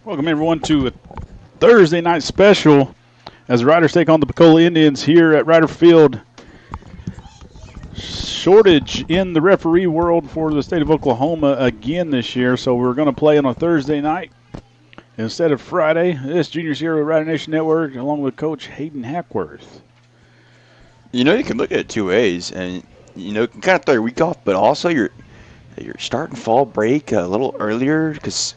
Welcome, everyone, to a Thursday night special as the Riders take on the Pocola Indians here at Ryder Field. Shortage in the referee world for the state of Oklahoma again this year, so we're going to play on a Thursday night instead of Friday. This Junior Sierra Rider Nation Network, along with Coach Hayden Hackworth. You know, you can look at it two ways, and you can kind of throw your week off, but also you're starting fall break a little earlier because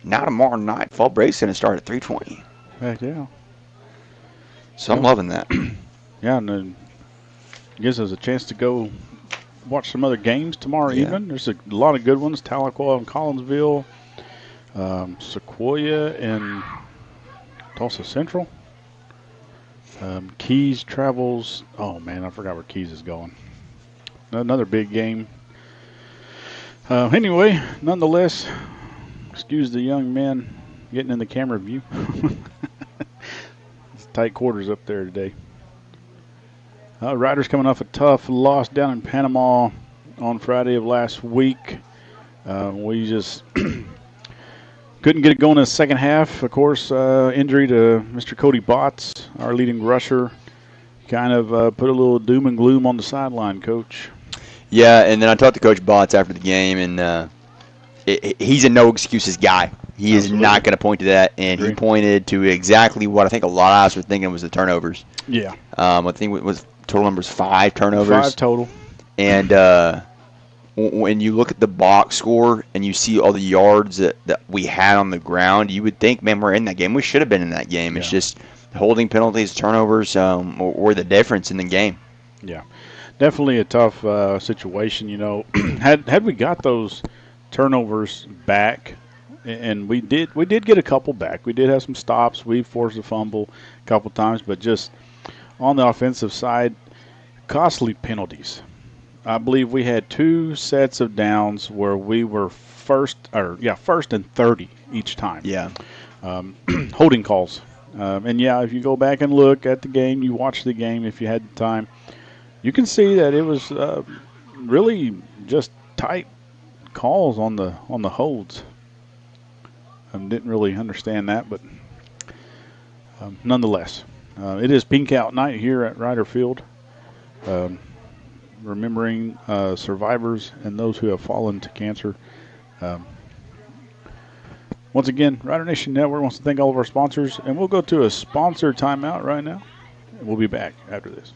now tomorrow night fall break's going to start at 3:20. Heck yeah! So I'm loving that. Yeah, and then gives us a chance to go watch some other games tomorrow evening. There's a lot of good ones: Tahlequah and Collinsville, Sequoia and Tulsa Central. Keys travels. Oh man, I forgot where Keys is going. Another big game. Anyway, nonetheless, excuse the young man getting in the camera view. It's tight quarters up there today. Riders coming off a tough loss down in Panama on Friday of last week. We just couldn't get it going in the second half. Of course, injury to Mr. Cody Botts, our leading rusher, kind of put a little doom and gloom on the sideline, Coach. Yeah, and then I talked to Coach Botts after the game, and he's a no excuses guy. He is not going to point to that, and he pointed to exactly what I think a lot of us were thinking was the turnovers. Yeah. I think it was total numbers 5 turnovers. 5 total. And when you look at the box score and you see all the yards that we had on the ground, you would think, man, we're in that game. We should have been in that game. It's just holding penalties, turnovers were the difference in the game. Yeah. Definitely a tough situation, Had we got those turnovers back, and we did get a couple back. We did have some stops. We forced a fumble a couple times, but just on the offensive side, costly penalties. I believe we had 2 sets of downs where we were first and 30 each time. Yeah. Holding calls. If you go back and look at the game, you watch the game if you had the time, you can see that it was really just tight calls on the holds. Didn't really understand that, but nonetheless, it is pink out night here at Ryder Field. Remembering survivors and those who have fallen to cancer. Once again, Rider Nation Network wants to thank all of our sponsors, and we'll go to a sponsor timeout right now. We'll be back after this.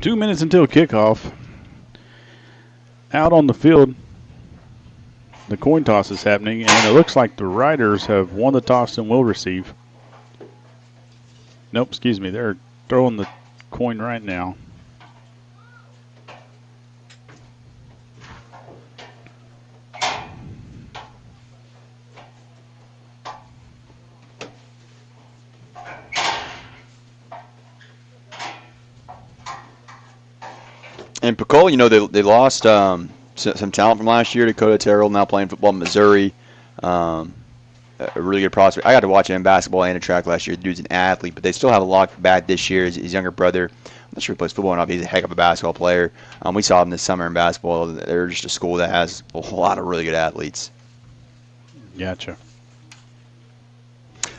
Two minutes until kickoff. Out on the field, the coin toss is happening, and it looks like the Riders have won the toss and will receive. Nope, excuse me. They're throwing the coin right now. And Pocola, they lost some talent from last year. Dakota Terrell now playing football in Missouri. A really good prospect. I got to watch him in basketball and in track last year. The dude's an athlete, but they still have a lot back this year. His younger brother, I'm not sure if he plays football or not, but he's a heck of a basketball player. We saw him this summer in basketball. They're just a school that has a lot of really good athletes. Gotcha.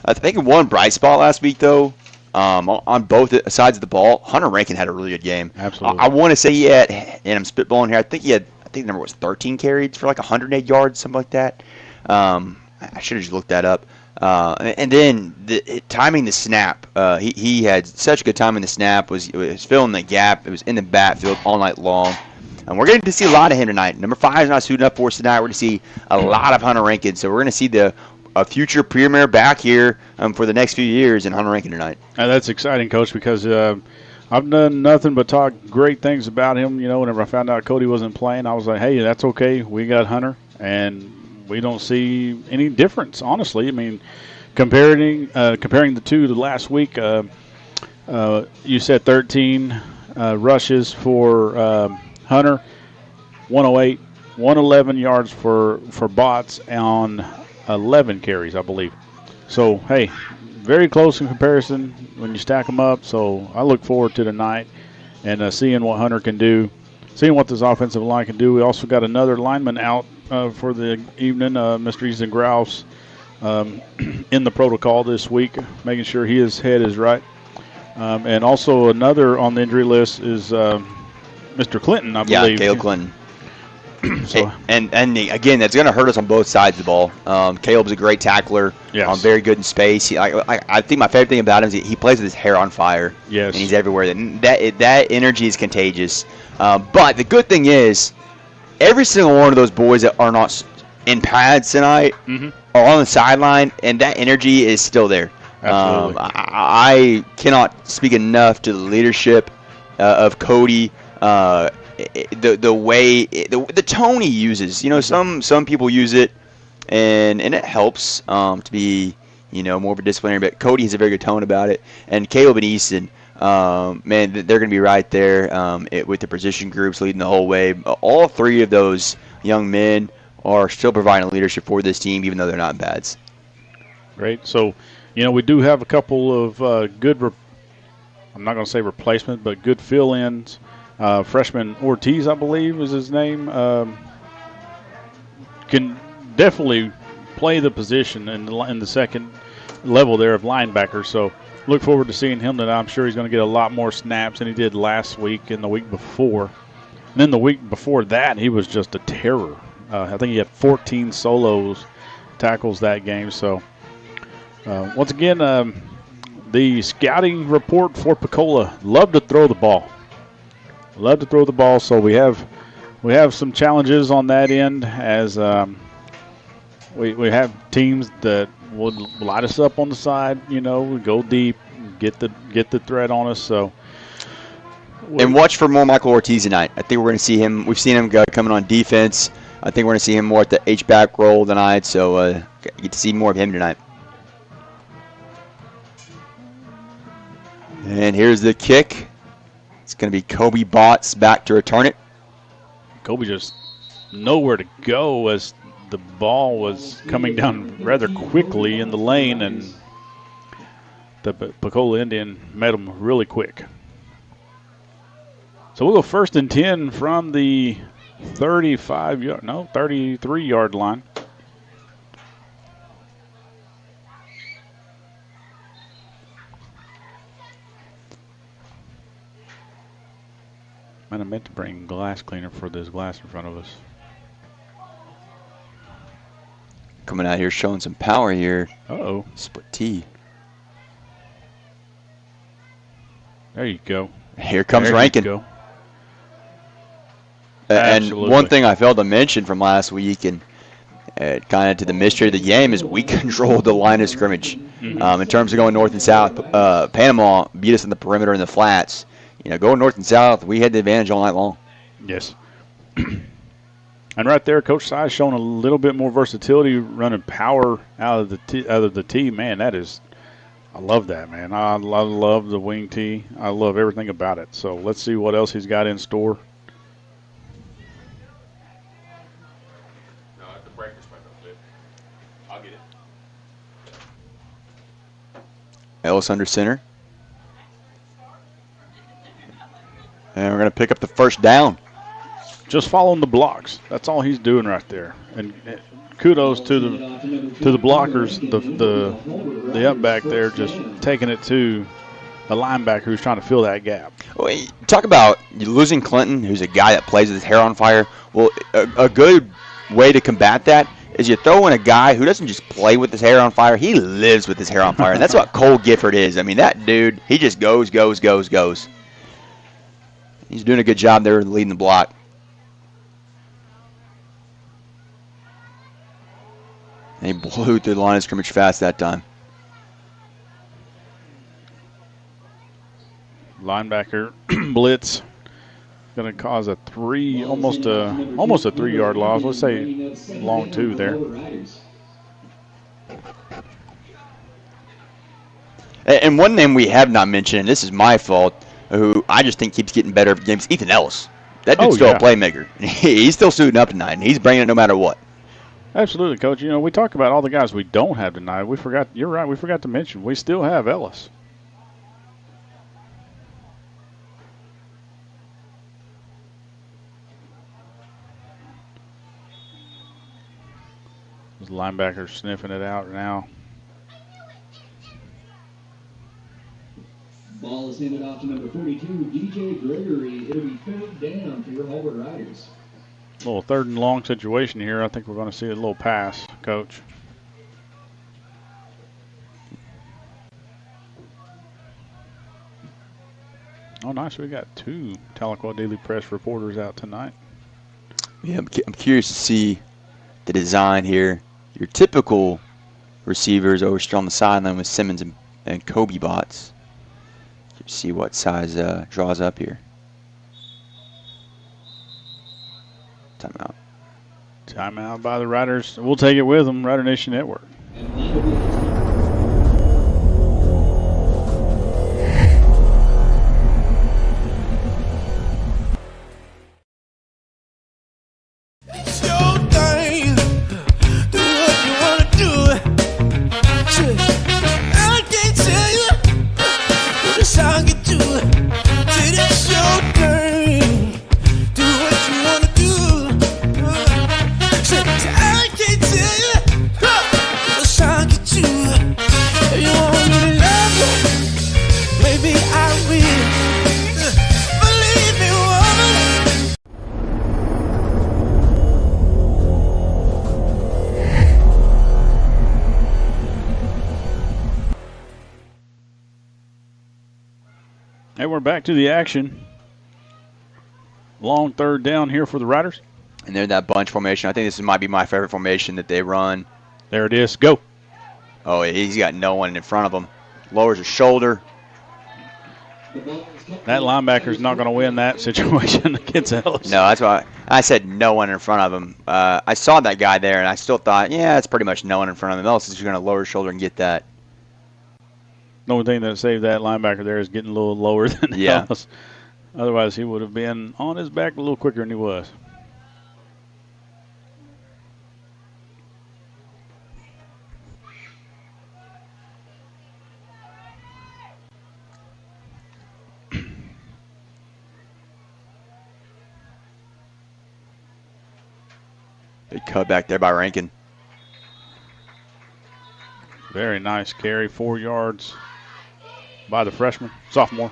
I think one bright spot last week, though, on both sides of the ball, Hunter Rankin had a really good game. Absolutely. I want to say he had, and I'm spitballing here, I think the number was 13 carries for like 108 yards, something like that. I should have just looked that up. And then timing the snap, he had such good timing the snap. It was filling the gap. It was in the backfield all night long. And we're going to see a lot of him tonight. Number 5 is not suiting up for us tonight. We're going to see a lot of Hunter Rankin. So we're going to see a future premier back here for the next few years in Hunter Rankin tonight. And that's exciting, Coach, because I've done nothing but talk great things about him. Whenever I found out Cody wasn't playing, I was like, hey, that's okay. We got Hunter, and we don't see any difference, honestly. I mean, comparing the two to last week, you said 13 rushes for Hunter, 108, 111 yards for Bots on 11 carries, I believe. So, hey, very close in comparison when you stack them up. So I look forward to tonight and seeing what Hunter can do, seeing what this offensive line can do. We also got another lineman out for the evening, Mr. Ethan Grouse, in the protocol this week, making sure his head is right. And also another on the injury list is Mr. Clinton, I believe. Yeah, Caleb Clinton. So. And again, that's going to hurt us on both sides of the ball. Caleb's a great tackler. Yes. Very good in space. I think my favorite thing about him is he plays with his hair on fire. Yes. And he's everywhere. That energy is contagious. But the good thing is, every single one of those boys that are not in pads tonight are on the sideline, and that energy is still there. Absolutely. I cannot speak enough to the leadership of Cody. The way the tone he uses, some people use it, and it helps to be more of a disciplinarian. But Cody has a very good tone about it, and Caleb and Easton, man, they're going to be right there with the position groups leading the whole way. All three of those young men are still providing leadership for this team, even though they're not in pads. Great. So, we do have a couple of good. I'm not going to say replacement, but good fill-ins. Freshman Ortiz, I believe, is his name. Can definitely play the position in the second level there of linebacker. So look forward to seeing him tonight. I'm sure he's going to get a lot more snaps than he did last week and the week before. And then the week before that, he was just a terror. I think he had 14 solos tackles that game. So once again, the scouting report for Pocola, love to throw the ball. Love to throw the ball, so we have some challenges on that end as we have teams that would light us up on the side. We go deep, get the threat on us. So and watch for more Michael Ortiz tonight. I think we're going to see him. We've seen him coming on defense. I think we're going to see him more at the H-back role tonight. So get to see more of him tonight. And here's the kick. It's going to be Kobe Bots back to return it. Kobe just nowhere to go as the ball was coming down rather quickly in the lane, and the Pocola Indian met him really quick. So we'll go 1st and 10 from the 33-yard line. Man, I meant to bring glass cleaner for this glass in front of us. Coming out here showing some power here. Uh-oh. Split T. There you go. Here comes Rankin. Go. And one thing I failed to mention from last week, and kind of to the mystery of the game, is we controlled the line of scrimmage. In terms of going north and south, Panama beat us in the perimeter and the flats. Going north and south, we had the advantage all night long. Yes. And right there, Coach Si's showing a little bit more versatility, running power out of the tee. Man, I love that, man. I love the wing tee. I love everything about it. So let's see what else he's got in store. No, the breaker's might not fit. I'll get it. Ellis under center. And we're going to pick up the first down. Just following the blocks. That's all he's doing right there. And kudos to the blockers, the up back there, just taking it to a linebacker who's trying to fill that gap. Talk about losing Clinton, who's a guy that plays with his hair on fire. Well, a good way to combat that is you throw in a guy who doesn't just play with his hair on fire. He lives with his hair on fire. And that's what Cole Gifford is. I mean, that dude, he just goes. He's doing a good job there leading the block. And he blew through the line of scrimmage fast that time. Linebacker blitz going to cause a almost a 3-yard loss. Let's say long 2 there. And one name we have not mentioned, and this is my fault, who I just think keeps getting better every game, is Ethan Ellis. That dude's still a playmaker. He's still suiting up tonight, and he's bringing it no matter what. Absolutely, Coach. You know, we talk about all the guys we don't have tonight. You're right, we forgot to mention, we still have Ellis. The linebacker sniffing it out now. Ball is handed off to number 42, DJ Gregory. It'll be 3rd down for your Hulbert Riders. A little 3rd and long situation here. I think we're going to see a little pass, Coach. Oh, nice. We got 2 Tahlequah Daily Press reporters out tonight. Yeah, I'm curious to see the design here. Your typical receivers over still on the sideline with Simmons and Kobe bots. See what size draws up here. Timeout. Timeout by the Riders. We'll take it with them, Rider Nation Network. And we're back to the action. Long 3rd down here for the Riders. And they're in that bunch formation. I think this might be my favorite formation that they run. There it is. Go. Oh, he's got no one in front of him. Lowers his shoulder. That linebacker's not going to win that situation against Ellis. No, that's why I said no one in front of him. I saw that guy there, and I still thought, yeah, it's pretty much no one in front of him. Ellis is going to lower his shoulder and get that. The only thing that saved that linebacker there is getting a little lower than Ellis. Otherwise, he would have been on his back a little quicker than he was. Big cut back there by Rankin. Very nice carry, 4 yards by the sophomore.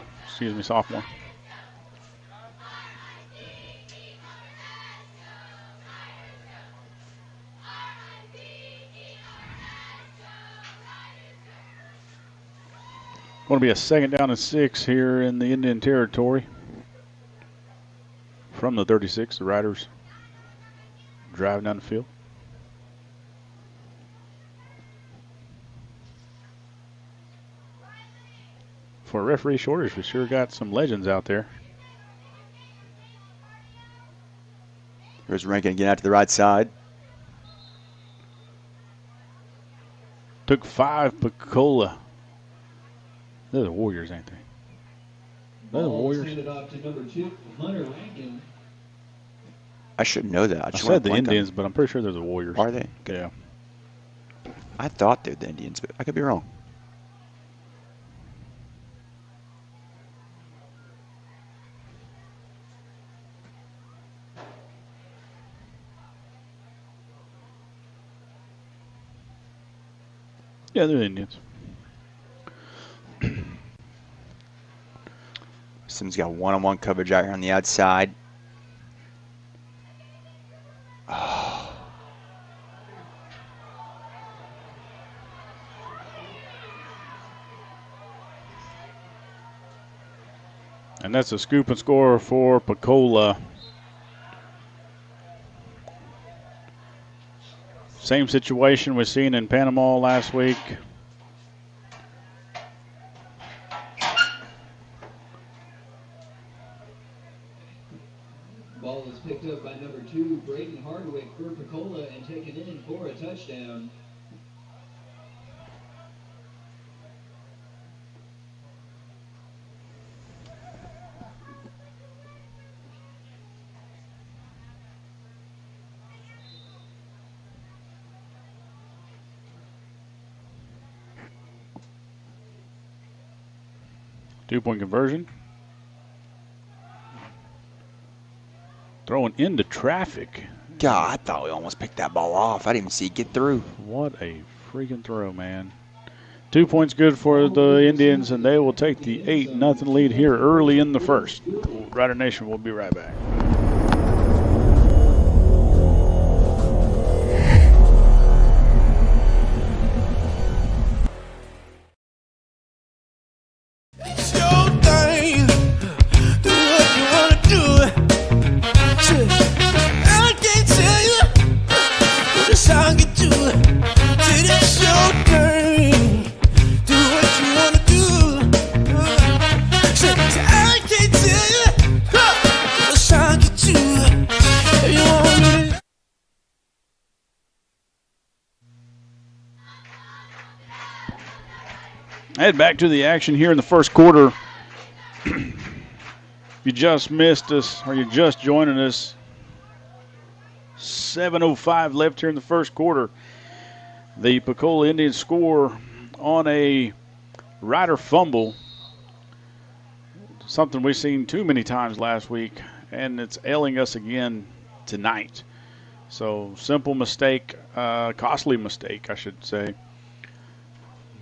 Going to be a 2nd down and 6 here in the Indian Territory. From the 36, the Riders driving down the field. For a referee shortage, we sure got some legends out there. There's Rankin again out to the right side. Took 5, Pocola. They're the Warriors, ain't they? They're the Warriors. I should know that. I said the Indians, but I'm pretty sure they're the Warriors. Are they? Yeah. I thought they were the Indians, but I could be wrong. Yeah, they're the Indians. Sims got one-on-one coverage out here on the outside. And that's a scoop and score for Pocola. Same situation we seen in Panama last week. Ball is picked up by number 2, Braden Hardwick for Pocola, and taken in for a touchdown. Two-point conversion. Throwing into traffic. God, I thought we almost picked that ball off. I didn't even see it get through. What a freaking throw, man. 2 points good for the Indians, and they will take the 8-0 lead here early in the first. Rider Nation will be right back. Head back to the action here in the first quarter. If you just missed us or you're just joining us, 7:05 left here in the first quarter. The Pocola Indians score on a Rider fumble, something we've seen too many times last week, and it's ailing us again tonight. So simple mistake, costly mistake, I should say.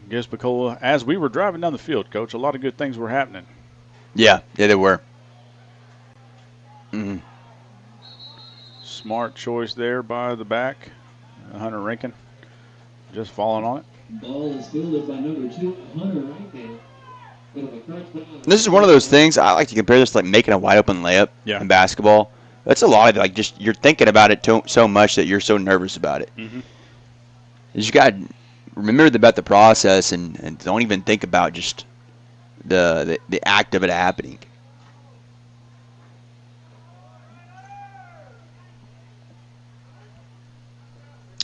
Gives Pocola, as we were driving down the field, Coach, a lot of good things were happening. Yeah, they were. Mm-hmm. Smart choice there by the back, Hunter Rankin, just falling on it. Ball is fielded by number 2, Hunter Rankin. This is one of those things I like to compare this to like making a wide open layup in basketball. That's a lot of like just you're thinking about it so much that you're so nervous about it. Mm-hmm. You got to remember about the process and don't even think about just the act of it happening.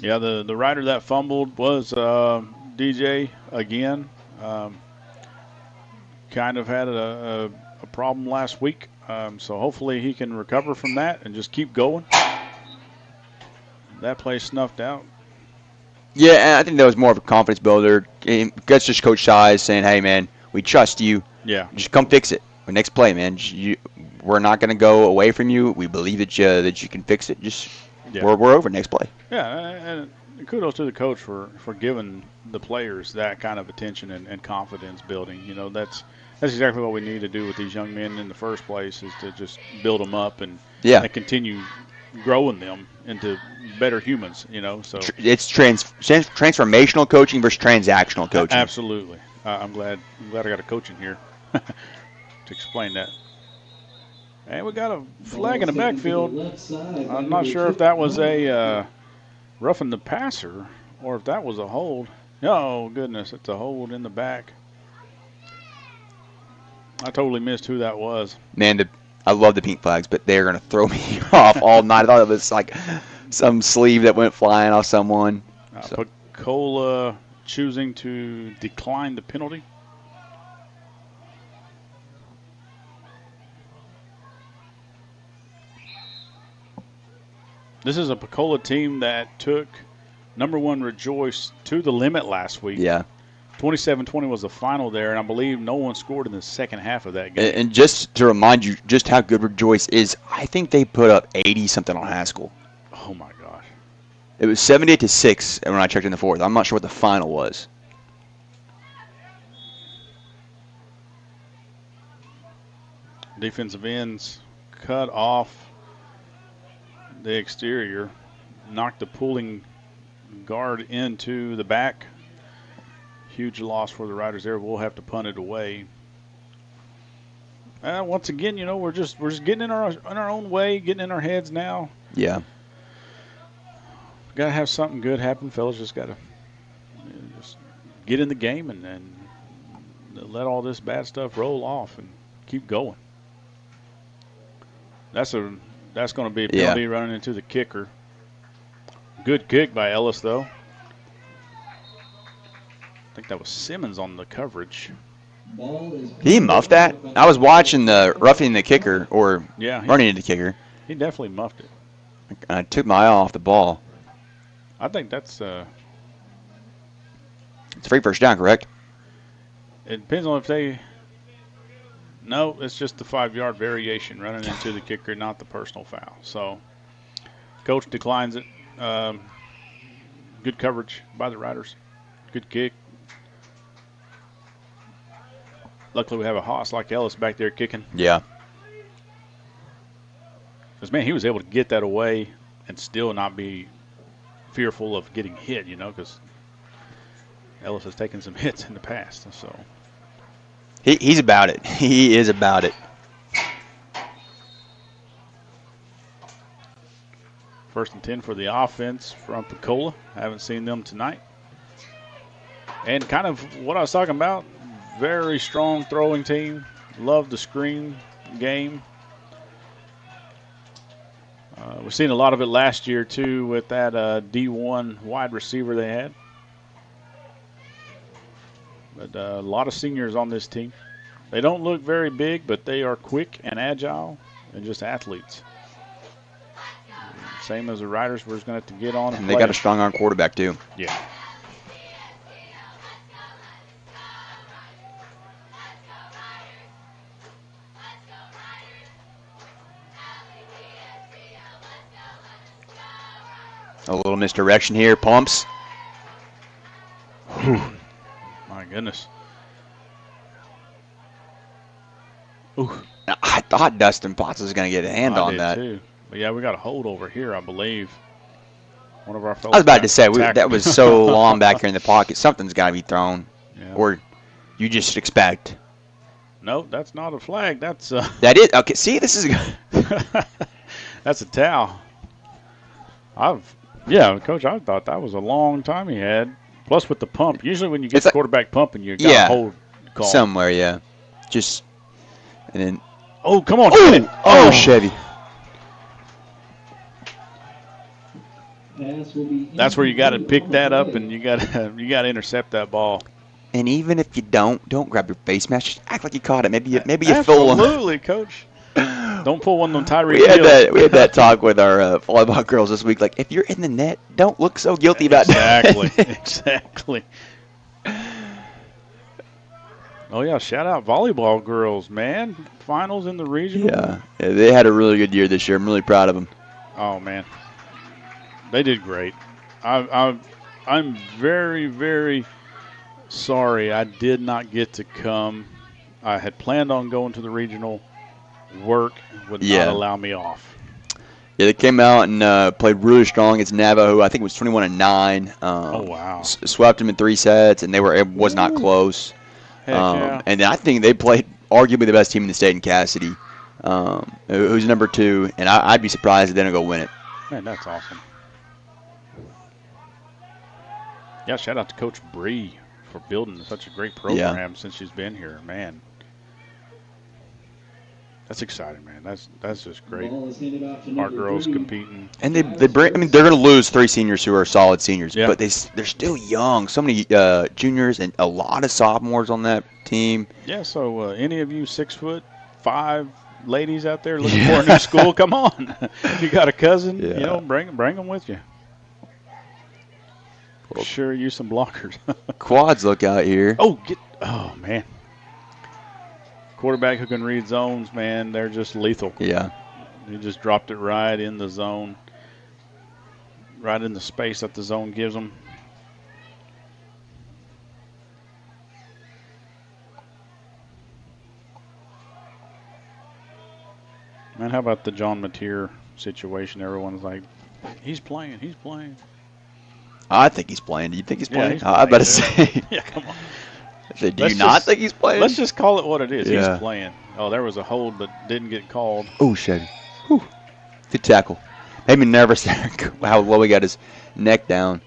Yeah, the rider that fumbled was DJ again. Kind of had a problem last week, so hopefully he can recover from that and just keep going. That play snuffed out. Yeah, and I think that was more of a confidence builder. That's just Coach Size saying, "Hey, man, we trust you. Yeah, just come fix it. Next play, man. We're not going to go away from you. We believe that you can fix it. Just we're over. Next play." Yeah, and kudos to the coach for giving the players that kind of attention and confidence building. You know, that's exactly what we need to do with these young men in the first place, is to just build them up and continue growing them into better humans. You know, so it's transformational coaching versus transactional coaching. Absolutely. I'm glad I got a coach in here to explain that. And we got a flag in the backfield. I'm not sure if that was a roughing the passer or if that was a hold. Oh, goodness, it's a hold in the back. I totally missed who that was. Man, I love the pink flags, but they're going to throw me off all night. I thought it was like some sleeve that went flying off someone. Pocola choosing to decline the penalty. This is a Pocola team that took number 1 Rejoice to the limit last week. Yeah. 27-20 was the final there, and I believe no one scored in the second half of that game. And just to remind you just how good Rejoice is, I think they put up 80-something on Haskell. Oh, my gosh. It was 78-6 when I checked in the fourth. I'm not sure what the final was. Defensive ends cut off the exterior, knocked the pulling guard into the back. Huge loss for the Riders there. We'll have to punt it away. Once again, you know, we're just getting in our own way, getting in our heads now. Yeah. got to have something good happen, fellas. Just got to just get in the game and let all this bad stuff roll off and keep going. That's going to be a penalty running into the kicker. Good kick by Ellis, though. I think that was Simmons on the coverage. Did he muff that? I was watching the roughing the kicker or running into the kicker. He definitely muffed it. I took my eye off the ball. I think that's it's a free first down, correct? It depends on if they. No, it's just the 5-yard variation running into the kicker, not the personal foul. So, coach declines it. Good coverage by the Riders. Good kick. Luckily, we have a hoss like Ellis back there kicking. Yeah. Because, man, he was able to get that away and still not be fearful of getting hit, because Ellis has taken some hits in the past. So he's about it. He is about it. First and 10 for the offense from Pocola. Haven't seen them tonight. And kind of what I was talking about, very strong throwing team. Love the screen game. We've seen a lot of it last year, too, with that D1 wide receiver they had. But a lot of seniors on this team. They don't look very big, but they are quick and agile and just athletes. Same as the Riders, we're just going to have to get on and they got a strong arm quarterback, too. Yeah. A little misdirection here. Pumps. My goodness. Ooh. I thought Dustin Potts was going to get a hand on that. Too. But yeah, we got a hold over here, I believe. One of our fellows. I was about to say, that was so long back here in the pocket. Something's got to be thrown. Yeah. Or you just expect. No, that's not a flag. That's That is. Okay, see, this is. That's a towel. Coach, I thought that was a long time he had. Plus with the pump. Usually when you get the quarterback pumping, you got a hold call. Somewhere, yeah. Just, and then. Oh, come on. Oh, Chevy. That's where you got to pick that up, and you got to intercept that ball. And even if you don't grab your face mask. Just act like you caught it. Maybe you Absolutely, fill one. Absolutely, Coach. Don't pull one of them Tyree. We had that talk with our volleyball girls this week. Like, if you're in the net, don't look so guilty about that. Exactly. Oh yeah, shout out volleyball girls, man. Finals in the regional. Yeah, they had a really good year this year. I'm really proud of them. Oh man, they did great. I'm very, very sorry I did not get to come. I had planned on going to the regional. Work would not allow me off. Yeah, they came out and played really strong against Navajo. I think it was 21-9. Oh wow! Swept them in 3 sets, and it was not close. Heck yeah. And I think they played arguably the best team in the state in Cassidy, who's number 2. And I'd be surprised if they don't go win it. Man, that's awesome. Yeah, shout out to Coach Bree for building such a great program since she's been here, man. That's exciting, man. That's just great. Our girls competing, and they bring. I mean, they're going to lose 3 seniors who are solid seniors, but they're still young. So many juniors and a lot of sophomores on that team. Yeah. So any of you 6'5" ladies out there looking for a new school, come on. You got a cousin, bring them with you. Sure, use some blockers. Quads look out here. Oh man. Quarterback who can read zones, man, they're just lethal. Yeah. He just dropped it right in the zone, right in the space that the zone gives them. Man, how about the John Mateer situation? Everyone's like, he's playing. I think he's playing. Do you think he's playing? He's I better say. Yeah, come on. Do you not think he's playing? Let's just call it what it is. Yeah. He's playing. Oh, there was a hold but didn't get called. Oh, Chevy. Whew. Good tackle. Made me nervous there how low he got his neck down.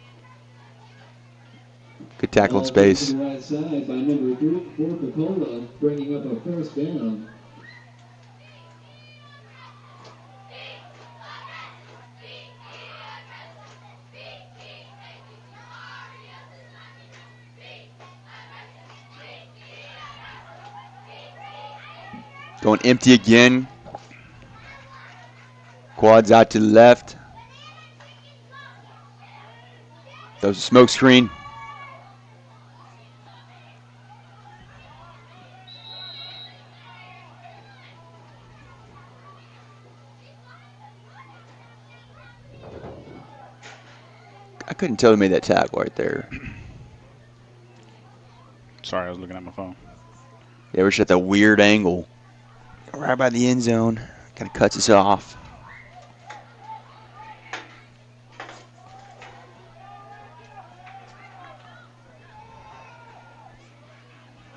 Good tackle in space. To the right side by number 3 for Pocola, bringing up a first down. Going empty again. Quads out to the left. Throws a smoke screen. I couldn't tell who made that tackle right there. Sorry, I was looking at my phone. They were just at that weird angle. Right by the end zone. Kind of cuts us off.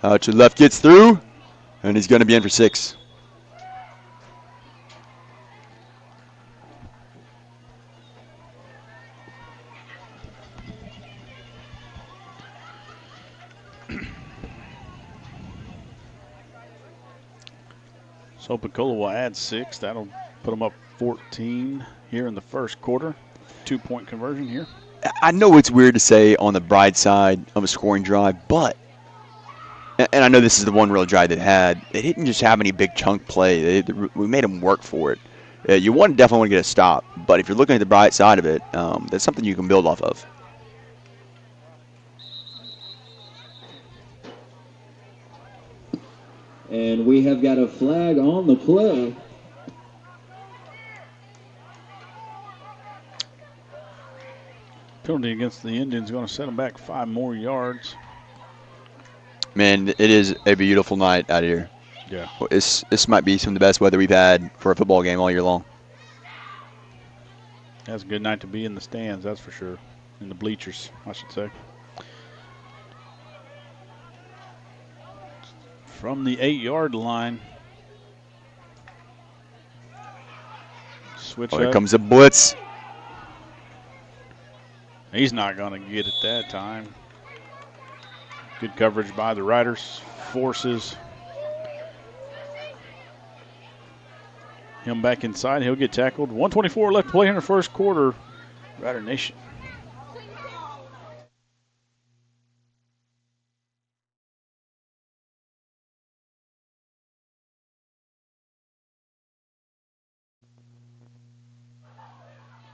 Out to left, gets through. And he's going to be in for 6. So Pocola will add 6. That'll put them up 14 here in the first quarter. 2-point conversion here. I know it's weird to say on the bright side of a scoring drive, but, and I know this is the one real drive they had, they didn't just have any big chunk play. We made them work for it. You definitely want to get a stop, but if you're looking at the bright side of it, that's something you can build off of. And we have got a flag on the play. Penalty against the Indians going to set them back 5 more yards. Man, it is a beautiful night out here. Yeah. This might be some of the best weather we've had for a football game all year long. That's a good night to be in the stands, that's for sure. In the bleachers, I should say. From the 8-yard line. Switch Here up. comes a blitz. He's not going to get it that time. Good coverage by the Riders. Forces him back inside. He'll get tackled. 1:24 left to play in the first quarter. Rider Nation.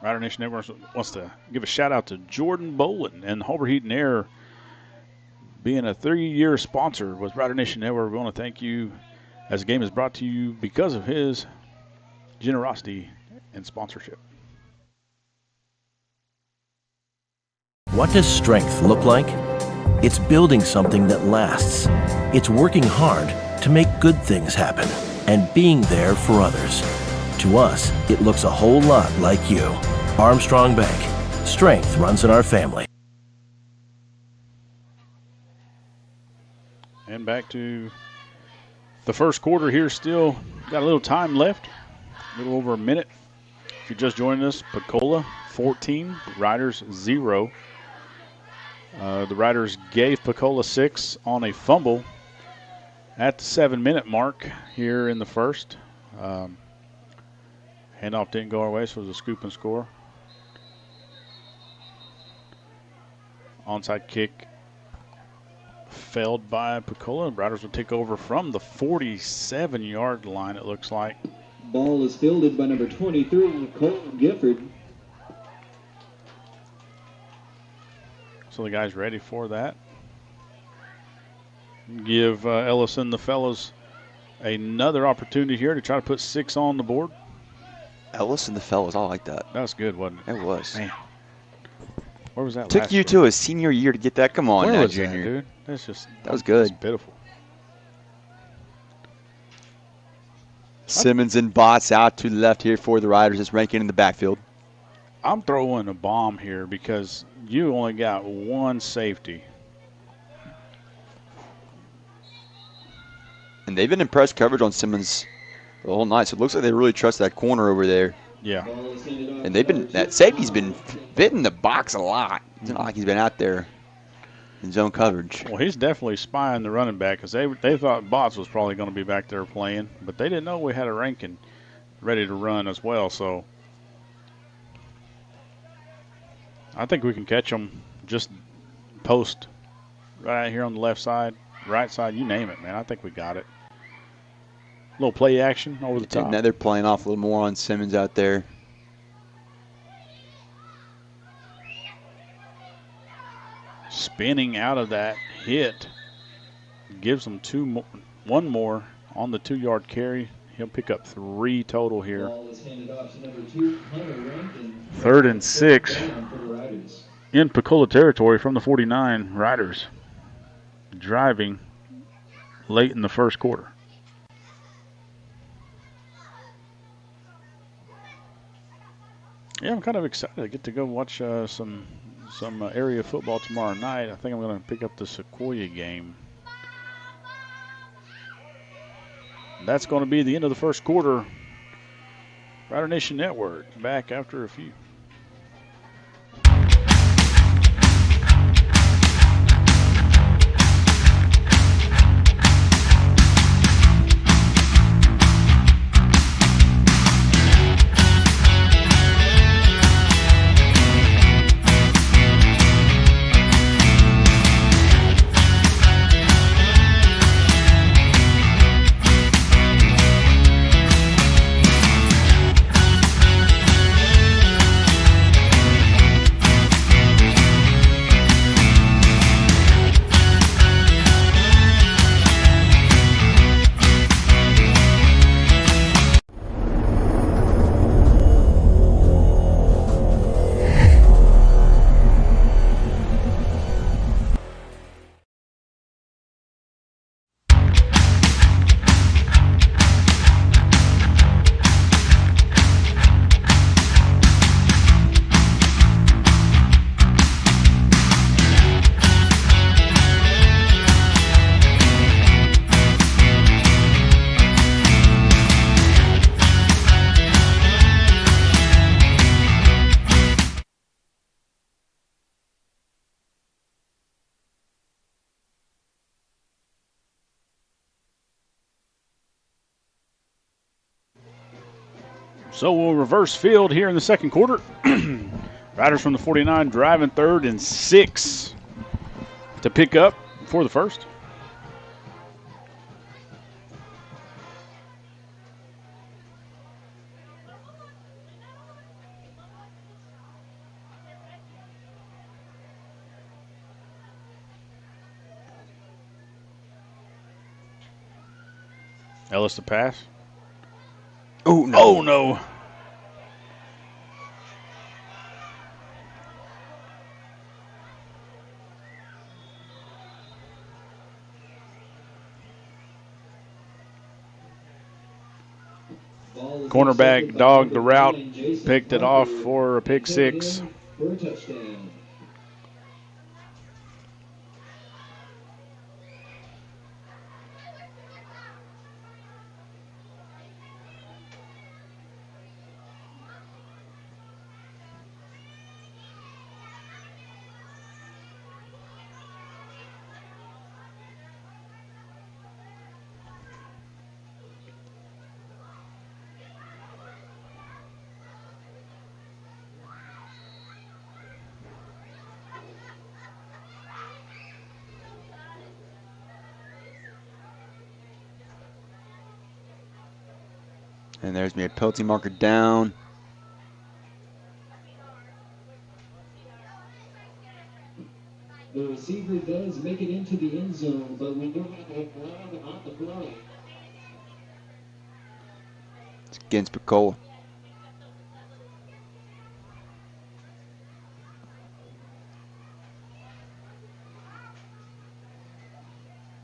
Rider Nation Network wants to give a shout out to Jordan Bolin and Hulbert Heat and Air being a 3-year sponsor with Rider Nation Network. We want to thank you as the game is brought to you because of his generosity and sponsorship. What does strength look like? It's building something that lasts. It's working hard to make good things happen and being there for others. To us, it looks a whole lot like you. Armstrong Bank. Strength runs in our family. And back to the first quarter here. Still got a little time left. A little over a minute. If you're just joining us, Pocola 14, Riders 0. The Riders gave Pocola 6 on a fumble at the 7-minute mark here in the first. Handoff didn't go our way, so it was a scoop and score. Onside kick failed by Pocola. Riders will take over from the 47-yard line, it looks like. Ball is fielded by number 23, Colton Gifford. So the guys ready for that. Give Ellis and the fellows another opportunity here to try to put 6 on the board. Ellis and the fellows, I like that. That was good, wasn't it? It was. Man. Where was that Took last you year? to a senior year to get that. Come on Where now, was junior. that, dude? That's just That was good. That's pitiful. Simmons and Botts out to the left here for the Riders. It's ranking in the backfield. I'm throwing a bomb here because you only got one safety. And they've been impressed coverage on Simmons the whole night. So it looks like they really trust that corner over there. Yeah. And that safety's been fitting the box a lot. It's not like he's been out there in zone coverage. Well, he's definitely spying the running back because they thought Botts was probably going to be back there playing, but they didn't know we had a Rankin ready to run as well. So I think we can catch them just post right out here on the left side, right side, you name it, man. I think we got it. A little play action over the top. And now they're playing off a little more on Simmons out there. Spinning out of that hit gives them one more on the 2-yard carry. He'll pick up 3 total here. 3rd and 6 in Pocola territory from the 49 Riders, driving late in the first quarter. Yeah, I'm kind of excited. I get to go watch some area football tomorrow night. I think I'm going to pick up the Sequoia game. That's going to be the end of the first quarter. Rider Nation Network back after a few. So we'll reverse field here in the second quarter. Riders from the 49 driving 3rd and 6 to pick up for the first. Ellis to pass. Oh, no. Oh, no. Cornerback dogged the route, picked it off for a pick 6. For a touchdown. And there's me a penalty marker down. The receiver does make it into the end zone, but we do have a flag on the play. It's against Pocola.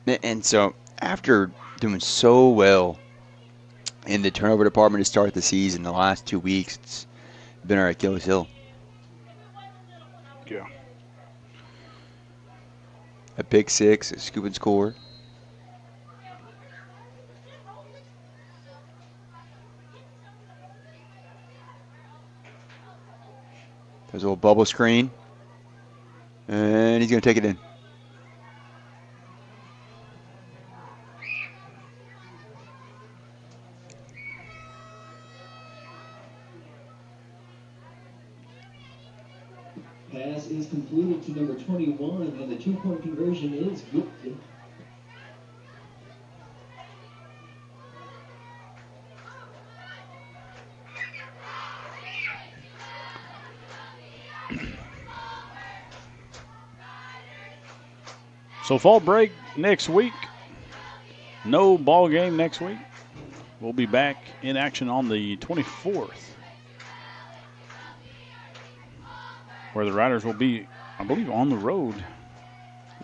And so after doing so well in the turnover department to start the season, the last 2 weeks, it's been our Achilles heel. Yeah. A pick 6, a scoop and score. There's a little bubble screen. And he's going to take it in. Pass is completed to number 21, and the 2-point conversion is good. So fall break next week. No ball game next week. We'll be back in action on the 24th, where the Riders will be, I believe, on the road.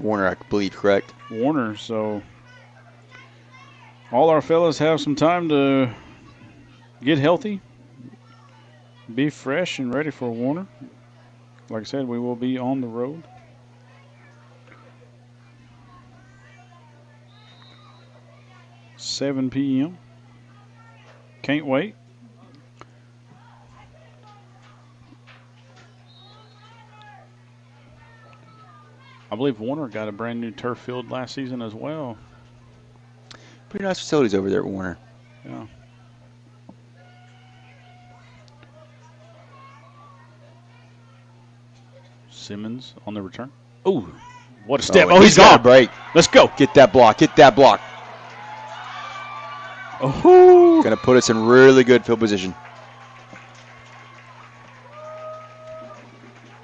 Warner, I believe, correct? Warner. So all our fellas have some time to get healthy, be fresh and ready for Warner. Like I said, we will be on the road. $7 p.m. Can't wait. I believe Warner got a brand new turf field last season as well. Pretty nice facilities over there at Warner. Yeah. Simmons on the return. Oh, what a step. Oh, he's got gone. a break. Let's go. Get that block. Get that block. Oh, Going to put us in really good field position.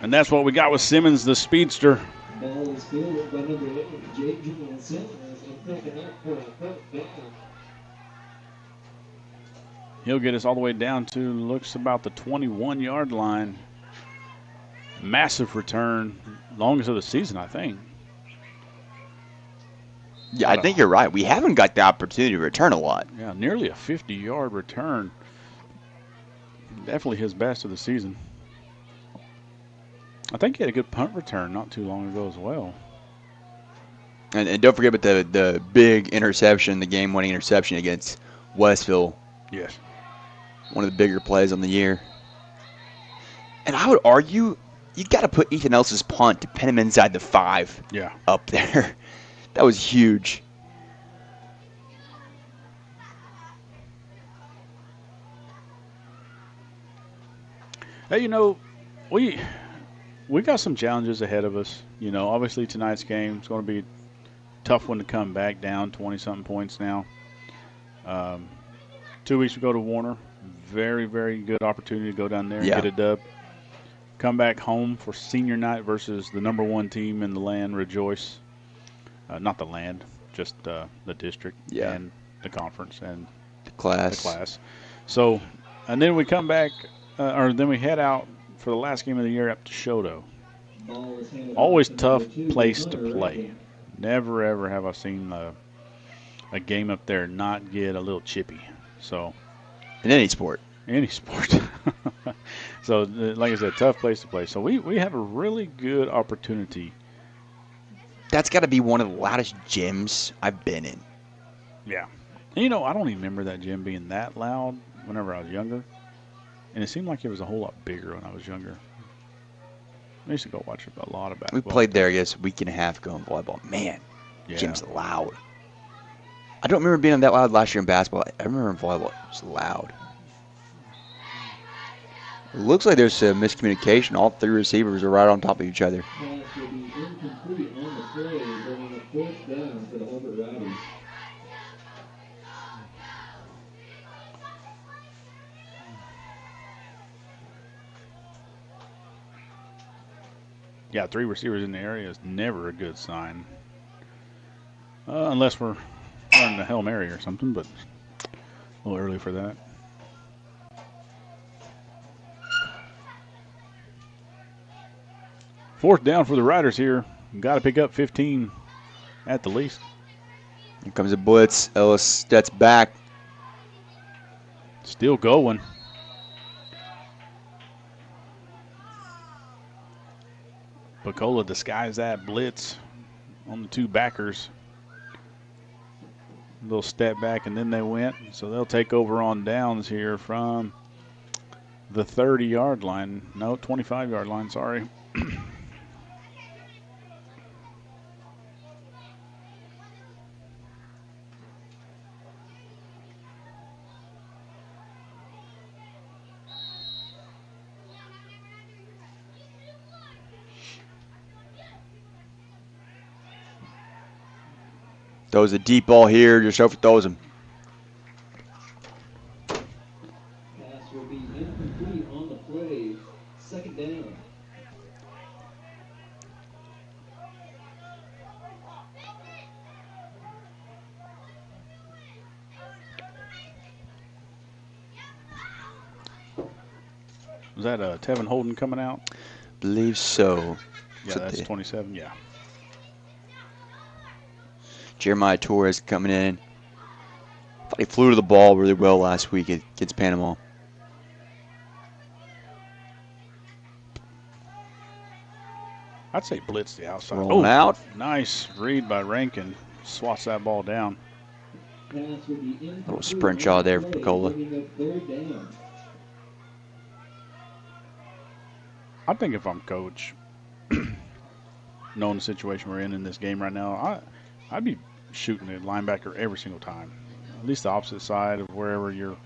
and that's what we got with Simmons, the speedster. Ball is fielded by number 8, J.J. Simmons, and picking up for a first down. He'll get us all the way down to, looks about the 21-yard line. Massive return, longest of the season, I think. Yeah, I think you're right. We haven't got the opportunity to return a lot. Yeah, nearly a 50-yard return. Definitely his best of the season. I think he had a good punt return not too long ago as well. And don't forget about the big interception, the game-winning interception against Westville. Yes. One of the bigger plays on the year. And I would argue you got to put Ethan Ellis's punt to pin him inside the 5 Yeah. up there. That was huge. Hey, you know, we got some challenges ahead of us. You know, obviously tonight's game is going to be a tough one to come back down 20-something points now. 2 weeks we go to Warner. Very, very good opportunity to go down there and get a dub. Come back home for senior night versus the number 1 team in the land, Rejoice. Not the land, just the district and the conference and the class. So, and then we come back, or then we head out for the last game of the year up to Shoto. Always tough place to play. Never, ever have I seen a game up there not get a little chippy. So, in any sport. Any sport. So, like I said, tough place to play. So, we have a really good opportunity. That's got to be one of the loudest gyms I've been in. Yeah. And, you know, I don't even remember that gym being that loud whenever I was younger. And it seemed like it was a whole lot bigger when I was younger. I used to go watch a lot of basketball. We played there, I guess, a week and a half ago in volleyball. Man, gym's loud. I don't remember being that loud last year in basketball. I remember in volleyball, it was loud. It looks like there's a miscommunication. All 3 receivers are right on top of each other. Pass will be incomplete on the play, bringing a fourth down for the Hulbert Riders. Yeah, 3 receivers in the area is never a good sign. Unless we're running a Hail Mary or something, but a little early for that. Fourth down for the Riders here. Got to pick up 15 at the least. Here comes a blitz. Ellis steps back. Still going. Pocola disguised that blitz on the 2 backers. A little step back, and then they went. So they'll take over on downs here from the 30-yard line. No, 25-yard line, sorry. Throws a deep ball here, just overthrows him. Pass will be incomplete on the play. Second down. Was that Tevin Holden coming out? Believe so. Yeah, that's 27, yeah. Jeremiah Torres coming in. Thought he flew to the ball really well last week against Panama. I'd say blitz the outside. Rolling out. Nice read by Rankin. Swats that ball down. Pass will be incomplete. Little sprint shot there for Pocola. Bringing up third down. I think if I'm coach, knowing the situation we're in this game right now, I'd be shooting the linebacker every single time. At least the opposite side of wherever your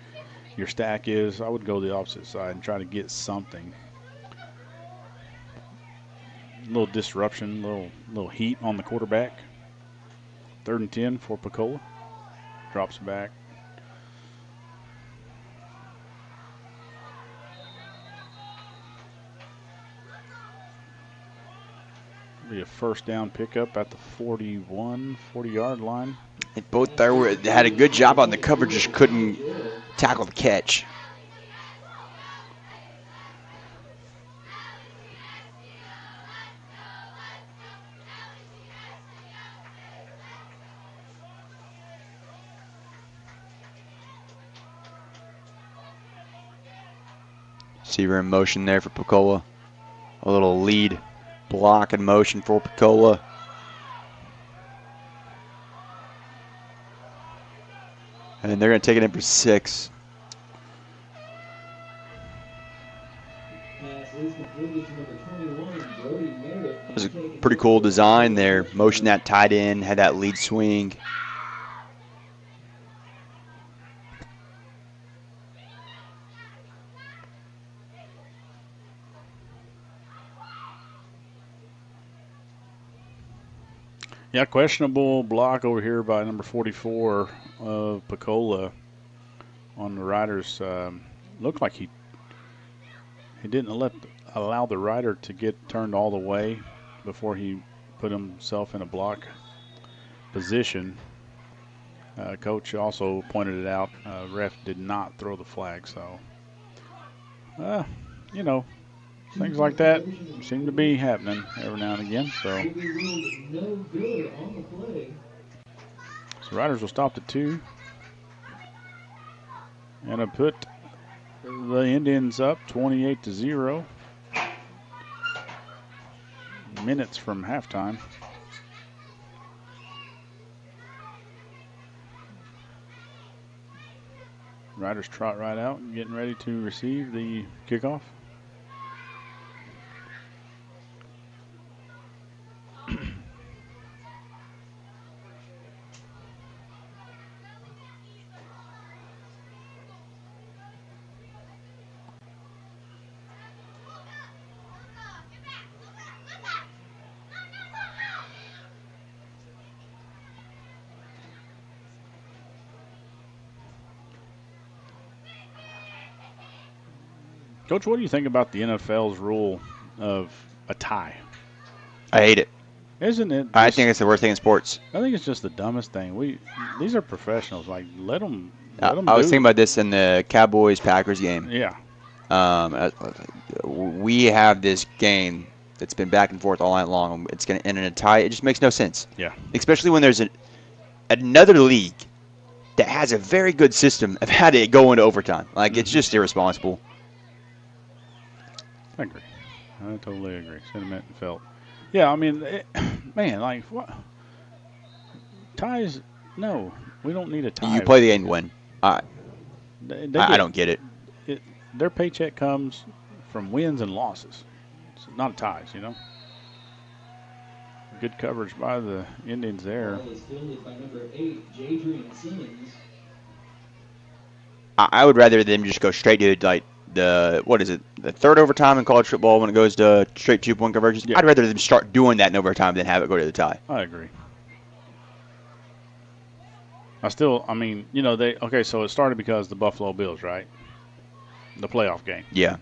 stack is. I would go the opposite side and try to get something. A little disruption, little heat on the quarterback. 3rd and 10 for Pocola. Drops back. Be a first down pickup at the 40-yard line. They both there had a good job on the coverage, just couldn't tackle the catch. Receiver in motion there for Pocola. A little lead block in motion for Pocola. And they're going to take it in for 6. It was a pretty cool design there. Motion that tight end, had that lead swing. Yeah, questionable block over here by number 44 of Pocola on the Riders. Looked like he didn't allow the rider to get turned all the way before he put himself in a block position. Coach also pointed it out. Ref did not throw the flag, so things like that seem to be happening every now and again. So Riders will stop at 2 and put the Indians up 28-0. Minutes from halftime. Riders trot right out, getting ready to receive the kickoff. Coach, what do you think about the NFL's rule of a tie? I hate it. Isn't it? I think it's the worst thing in sports. I think it's just the dumbest thing. These are professionals. Like, let them I was thinking about this in the Cowboys-Packers game. Yeah. We have this game that's been back and forth all night long. It's going to end in a tie. It just makes no sense. Yeah. Especially when there's another league that has a very good system of how to go into overtime. Like, it's just irresponsible. I agree. I totally agree. Sentiment and felt. Yeah, I mean, man, like, what? Ties? No, we don't need a tie. You play the game to win. I They don't get it. their paycheck comes from wins and losses. It's not ties, you know. Good coverage by the Indians there. Ball is fielded by number 8, Jadrian Simmons. I would rather them just go straight to like the third overtime in college football when it goes to straight 2-point conversions. Yeah. I'd rather them start doing that in overtime than have it go to the tie. I agree. I mean, so it started because the Buffalo Bills, right? The playoff game. Yeah.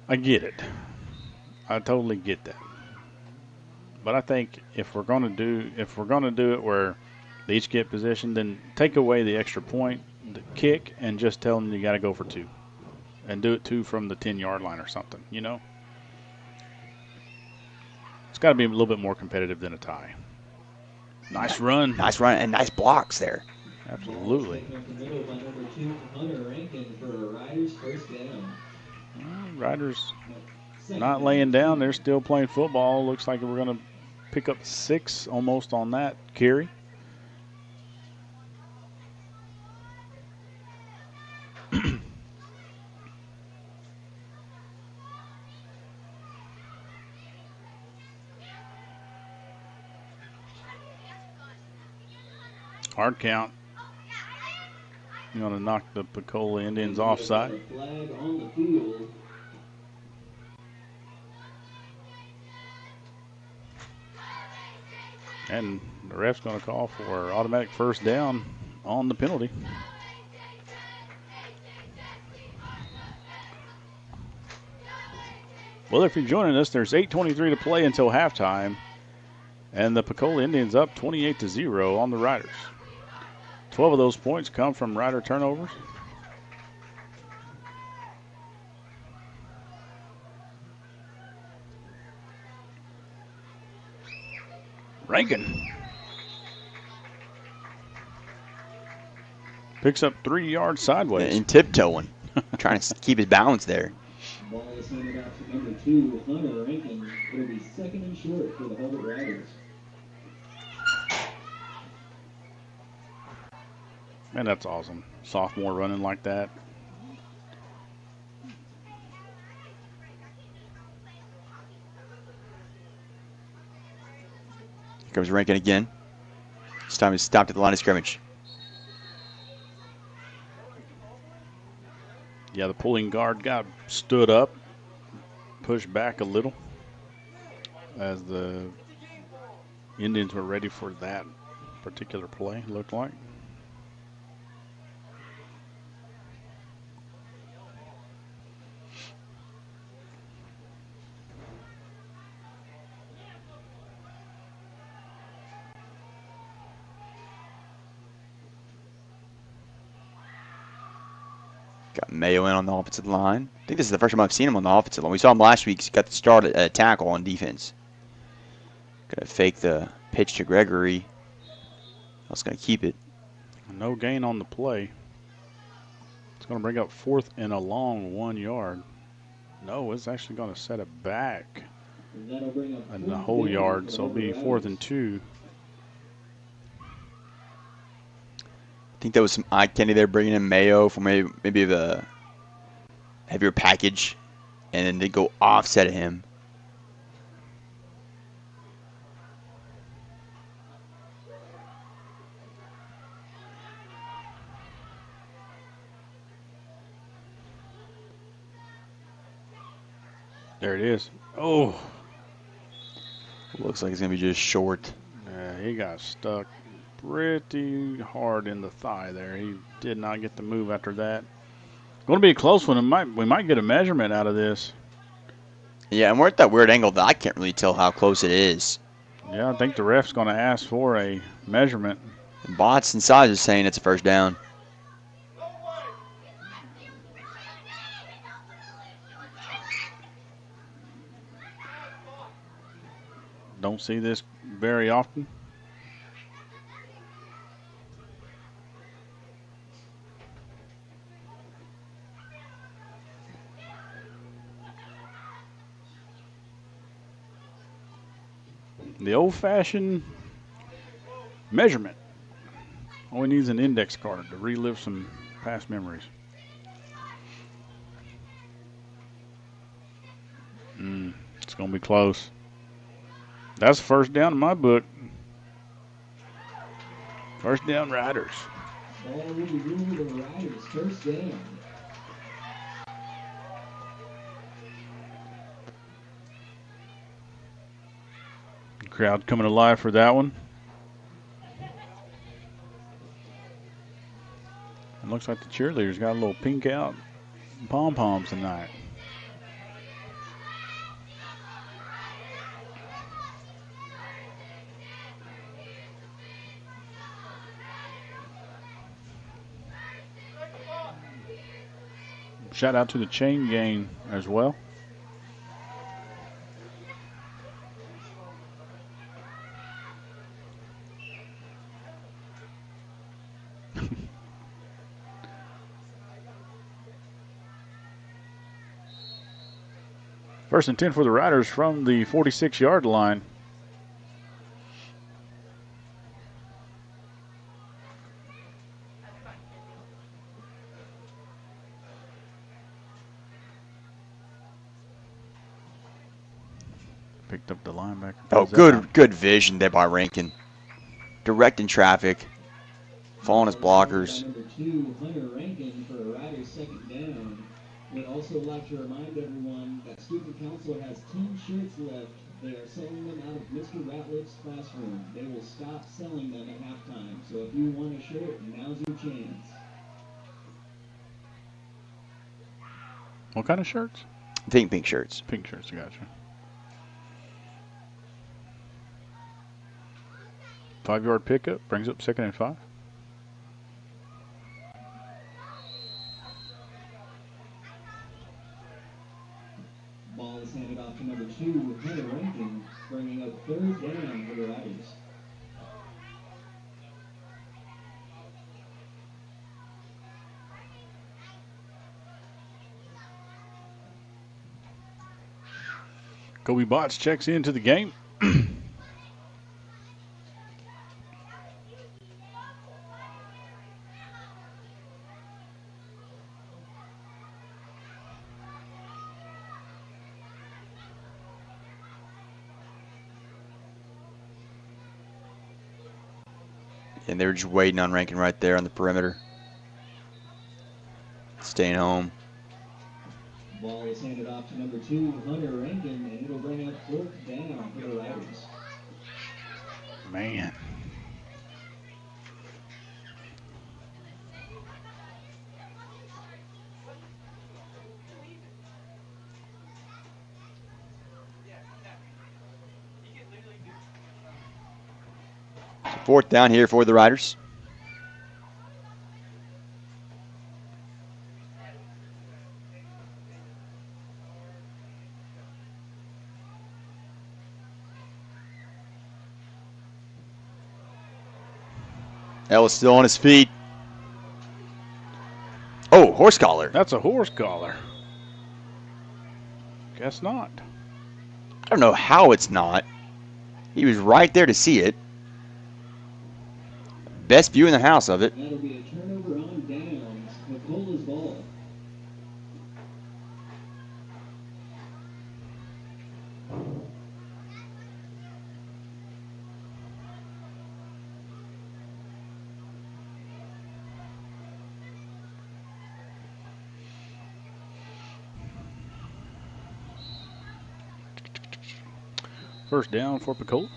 I get it. I totally get that. But I think if we're gonna do it where they each get position, then take away the extra point, the kick, and just tell them you got to go for 2, and do it 2 from the 10-yard line or something. You know, it's got to be a little bit more competitive than a tie. Nice run. Nice run and nice blocks there. Absolutely. Taken up the middle by number 2, Hunter Rankin for a Riders first down. Riders not laying down. They're still playing football. Looks like we're going to pick up 6 almost on that carry. Hard count. You want to knock the Pocola Indians offside. Flag on the field. And the ref's going to call for automatic first down on the penalty. Well, if you're joining us, there's 8:23 to play until halftime. And the Pocola Indians up 28-0 on the Riders. 12 of those points come from Rider turnovers. Rankin picks up 3 yards sideways. And tiptoeing, trying to keep his balance there. Ball is handed out to number 2, Hunter Rankin. It'll be second and short for the Hulbert Riders. Man, that's awesome. Sophomore running like that. Here comes Rankin again. This time he's stopped at the line of scrimmage. Yeah, the pulling guard got stood up, pushed back a little as the Indians were ready for that particular play, looked like. Got Mayo in on the offensive line. I think this is the first time I've seen him on the offensive line. We saw him last week. He got the start at a tackle on defense. Gonna fake the pitch to Gregory. I was gonna keep it. No gain on the play. It's going to bring up 4th and a long 1 yard. No, it's actually going to set it back And that'll bring up in the 4th whole down yard, for so it'll be Hulbert 4th Riders. and 2. I think there was some eye candy there, bringing in Mayo for maybe the heavier package, and then they go offset of him. There it is. Oh, Looks like it's gonna be just short. yeah, he got stuck pretty hard in the thigh there. He did not get the move after that. Going to be a close one. We might get a measurement out of this. Yeah, and we're at that weird angle that I can't really tell how close it is. Yeah, I think the ref's going to ask for a measurement. Bots and size is saying it's a first down. Don't see this very often. The old-fashioned measurement. All he needs is an index card to relive some past memories. going to be close. That's first down in my book. First down, Riders. Ball will be moving to the Riders. First down. Crowd coming alive for that one. It looks like the cheerleaders got a little pink out pom-poms tonight. Shout out to the chain gang as well. First and 10 for the Riders from the 46-yard line. Picked up the linebacker. Oh, good vision there by Rankin. Directing traffic. Following his blockers. Number 2, Hunter Rankin for a Riders second down. We'd also like to remind everyone that student council has 10 shirts left. They are selling them out of Mr. Ratliff's classroom. They will stop selling them at halftime. So if you want a shirt, now's your chance. What kind of shirts? Pink shirts. Pink shirts, gotcha. 5-yard pickup brings up 2nd and 5. Ball is handed off to number 2, Hunter Rankin, bringing up 3rd down for the Riders. Kobe Botts checks into the game. And they were just waiting on Rankin right there on the perimeter. Staying home. Ball is handed off to number 2, Hunter Rankin, and it'll bring up 4th down for the Riders. Man. So 4th down here for the Riders. Ellis still on his feet. Oh, horse collar. That's a horse collar. Guess not. I don't know how it's not. He was right there to see it. Best view in the house of it. That'll be a turnover on downs. Pocola's ball. First down for Pocola.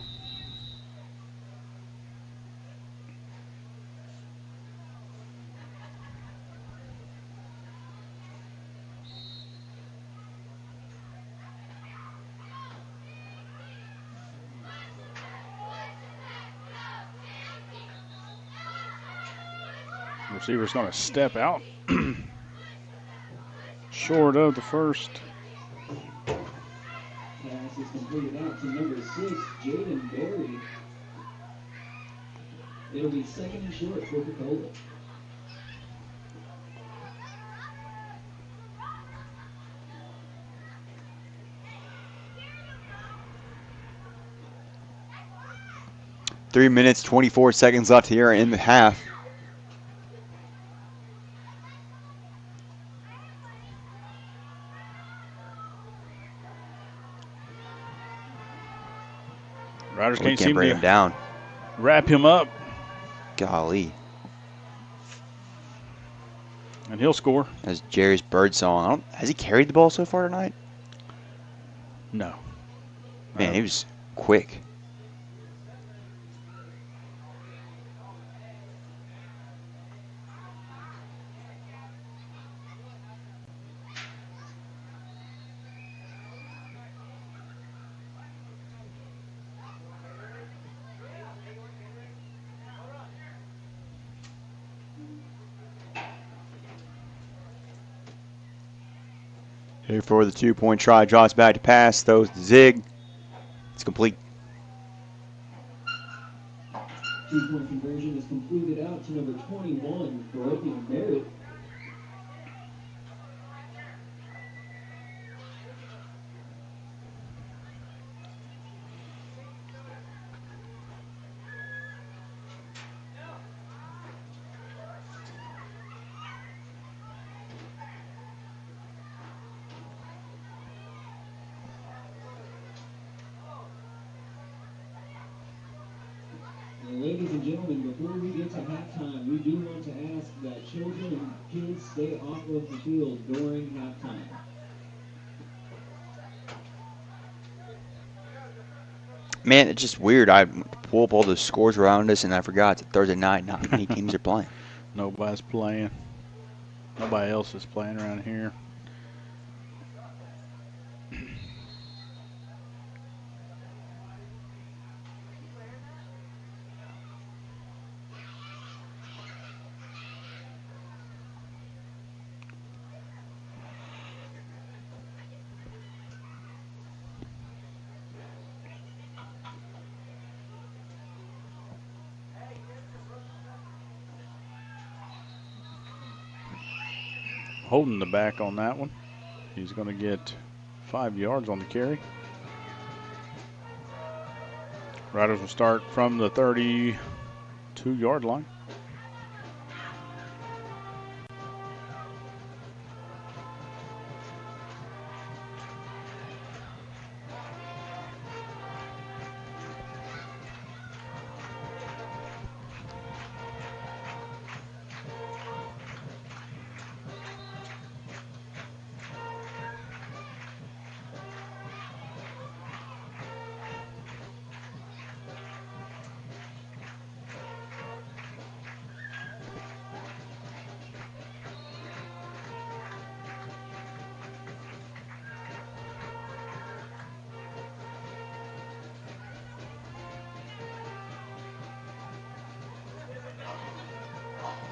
Receiver's going to step out. Short of the first. Pass is completed out to number 6, Jaden Berry. It'll be 2nd and short for Pocola. Three minutes, 24 seconds left here in the half. Riders We can't can't seem bring to him down. wrap him up, Golly. and he'll score. That's Jerry's bird song. Has he carried the ball so far tonight? No. Man, he was quick. Here for the 2-point try. Draws back to pass. Throws the zig. It's complete. 2-point conversion is completed out to number 21, Broken Merritt. Ladies and gentlemen, before we get to halftime, we do want to ask that children and kids stay off of the field during halftime. Man, it's just weird. I pull up all the scores around us, and I forgot it's a Thursday night. Not many teams are playing. Nobody's playing. Nobody else is playing around here. Holding the back on that one. He's going to get 5 yards on the carry. Riders will start from the 32-yard line.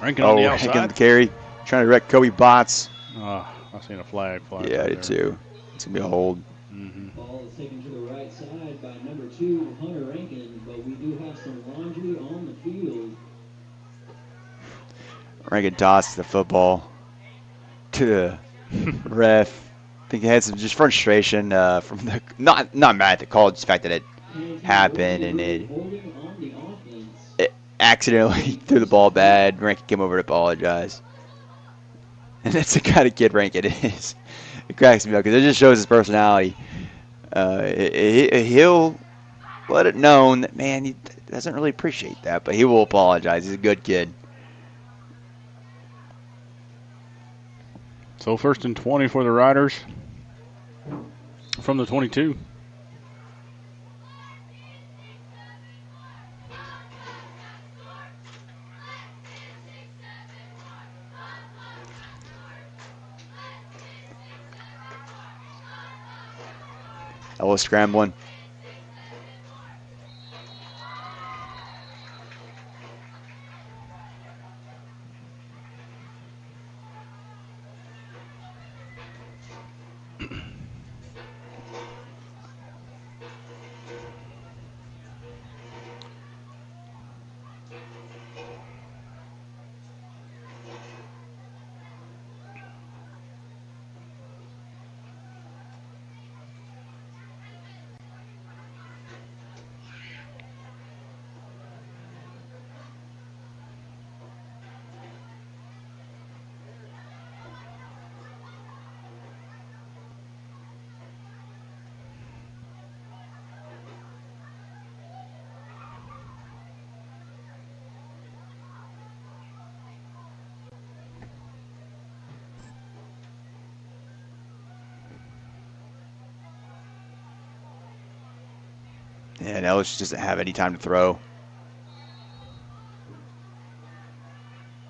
Rankin on the outside. Rankin on the carry. Trying to wreck Kobe Botts. Oh, I seen a flag fly. Yeah, I right did there. too. It's going to be a hold. Ball is taken to the right side by number 2, Hunter Rankin, but we do have some laundry on the field. Rankin tosses the football to the ref. I think he had some just frustration from the not mad at the call, just the fact that it happened and it accidentally threw the ball bad. Rankin came over to apologize, and that's the kind of kid Rankin is. It cracks me up because it just shows his personality. He'll let it known that, man, he doesn't really appreciate that, but he will apologize. He's a good kid. So 1st and 20 for the Riders from the 22. Ellis scrambling. And Ellis just doesn't have any time to throw.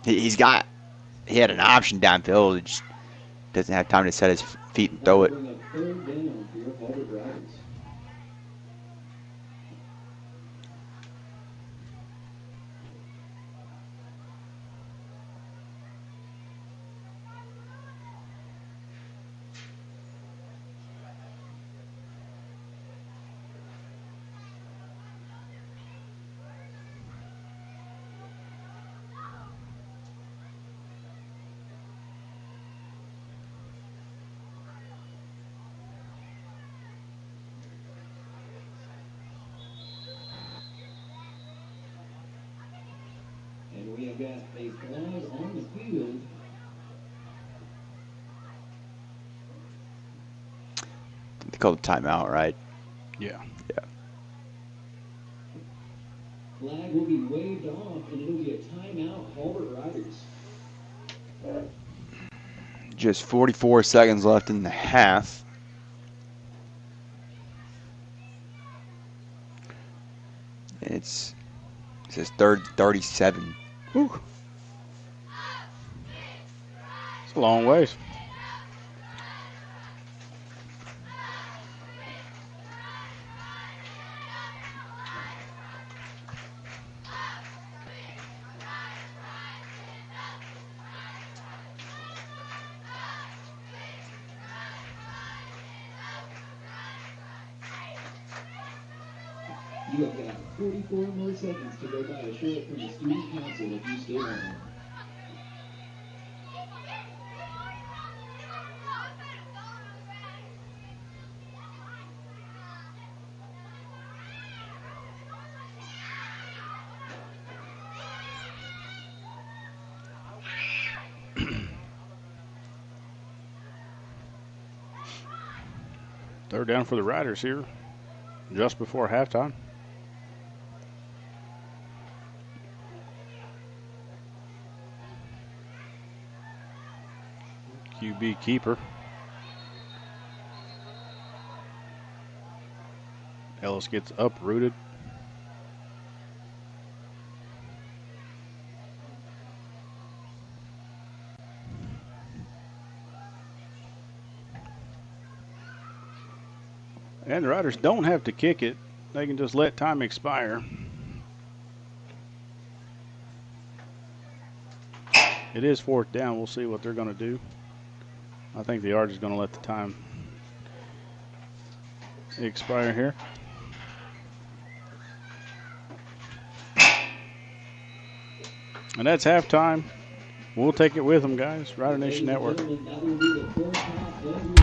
He had an option downfield. He just doesn't have time to set his feet and throw it. Bring up third down for your Hulbert Riders. And we have got a flag on the field. They called a timeout, right? Yeah. Yeah. Flag will be waved off, and it'll be a timeout, Hulbert Riders. Just 44 seconds left in the half. And it says 37. Whew. It's a long ways. You have got 44 more seconds to go by. A show it from the student council if you stay on. Third down for the Riders here, just before halftime. QB keeper. Ellis gets uprooted. And the Riders don't have to kick it. They can just let time expire. It is fourth down. We'll see what they're going to do. I think the Arch is going to let the time expire here. And that's halftime. We'll take it with them, guys. Rider Nation Network. That will be the first half of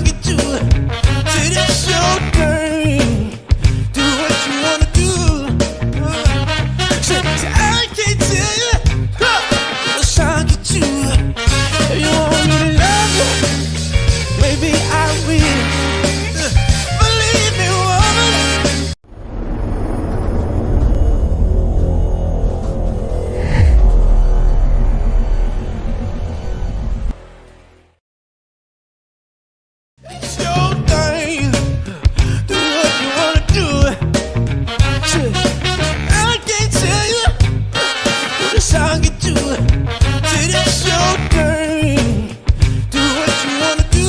song you do. Till it's your turn. Do what you wanna do. I can't tell you what song you do. If you want me to love you, maybe I will. Believe me, woman. It's your thing. Do what you wanna do. I can't tell you what the song you do. Till it's your turn. Do what you wanna do.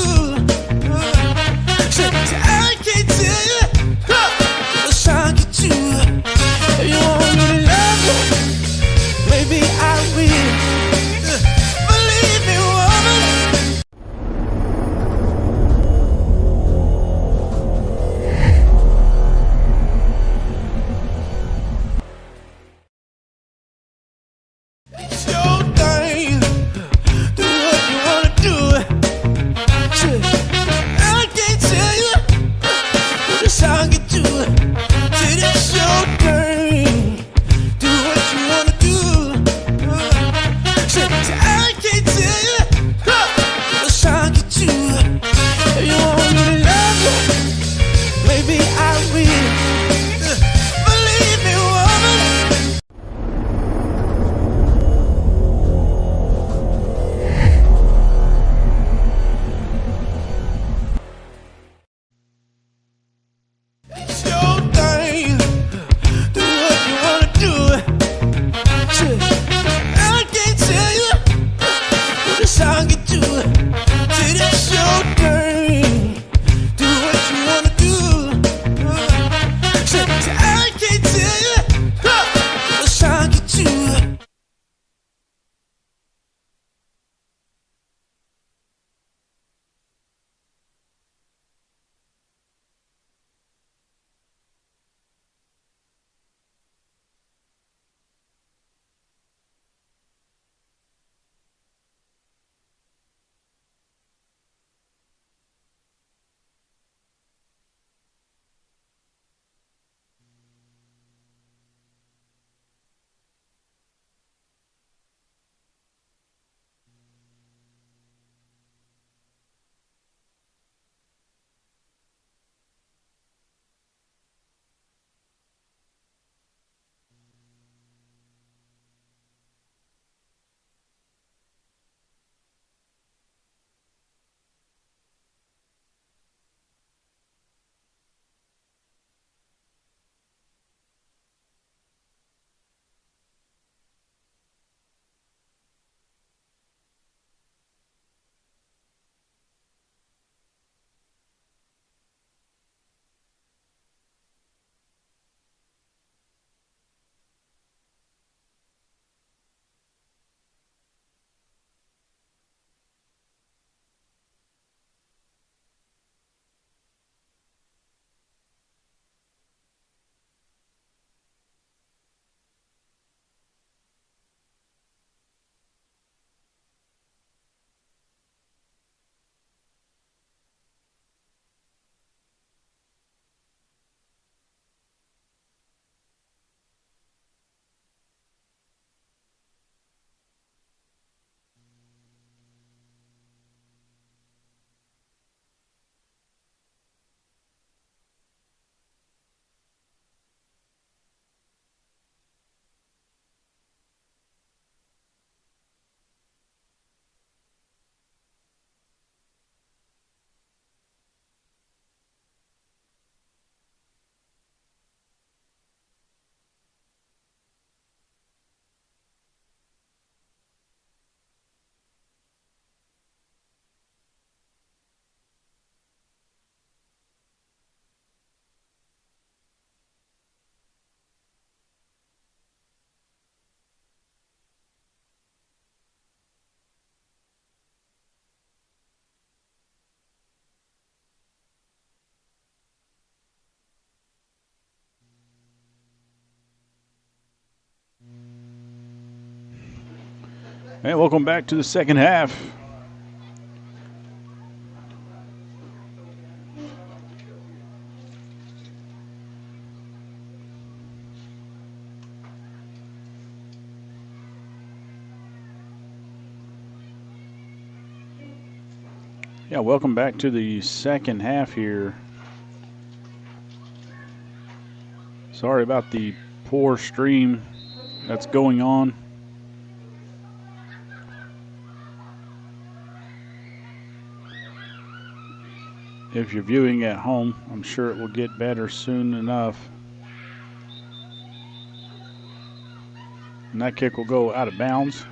I can't tell you what the song you do. If you want me to love you, maybe I will. Believe me, woman. It's your thing. Do what you wanna do. I can't tell you what the song you do. Till it's your turn. Do what you wanna do. I can't tell you what the song you do. If you want me to love you, maybe I will. Believe me, woman. It's your thing. Do what you wanna do. I can't tell you what the song you do. Till it's your turn. Do what you wanna do. I can't tell you what song you do. Hey, welcome back to the second half. Yeah, welcome back to the second half here. Sorry about the poor stream that's going on. If you're viewing at home, I'm sure it will get better soon enough. And that kick will go out of bounds.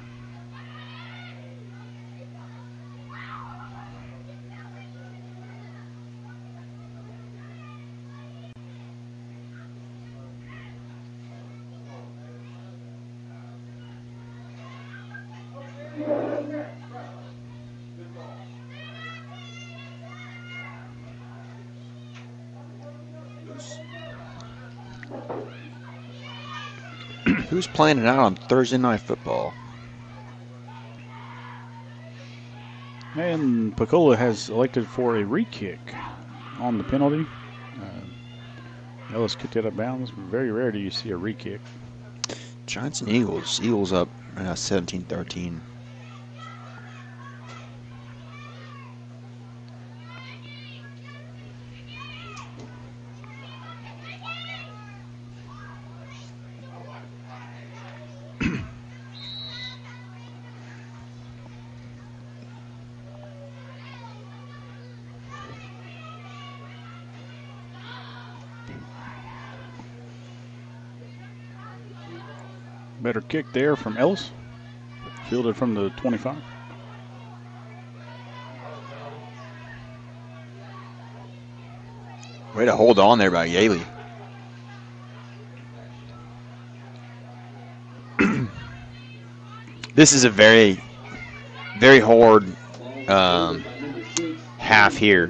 Who's playing it out on Thursday Night Football? And Pocola has elected for a re-kick on the penalty. Ellis kicked it out of bounds. Very rare do you see a re-kick. Giants and Eagles. Eagles up 17-13. Better kick there from Ellis. Fielded from the 25. Way to hold on there by Yaley. This is a very, very hard half here,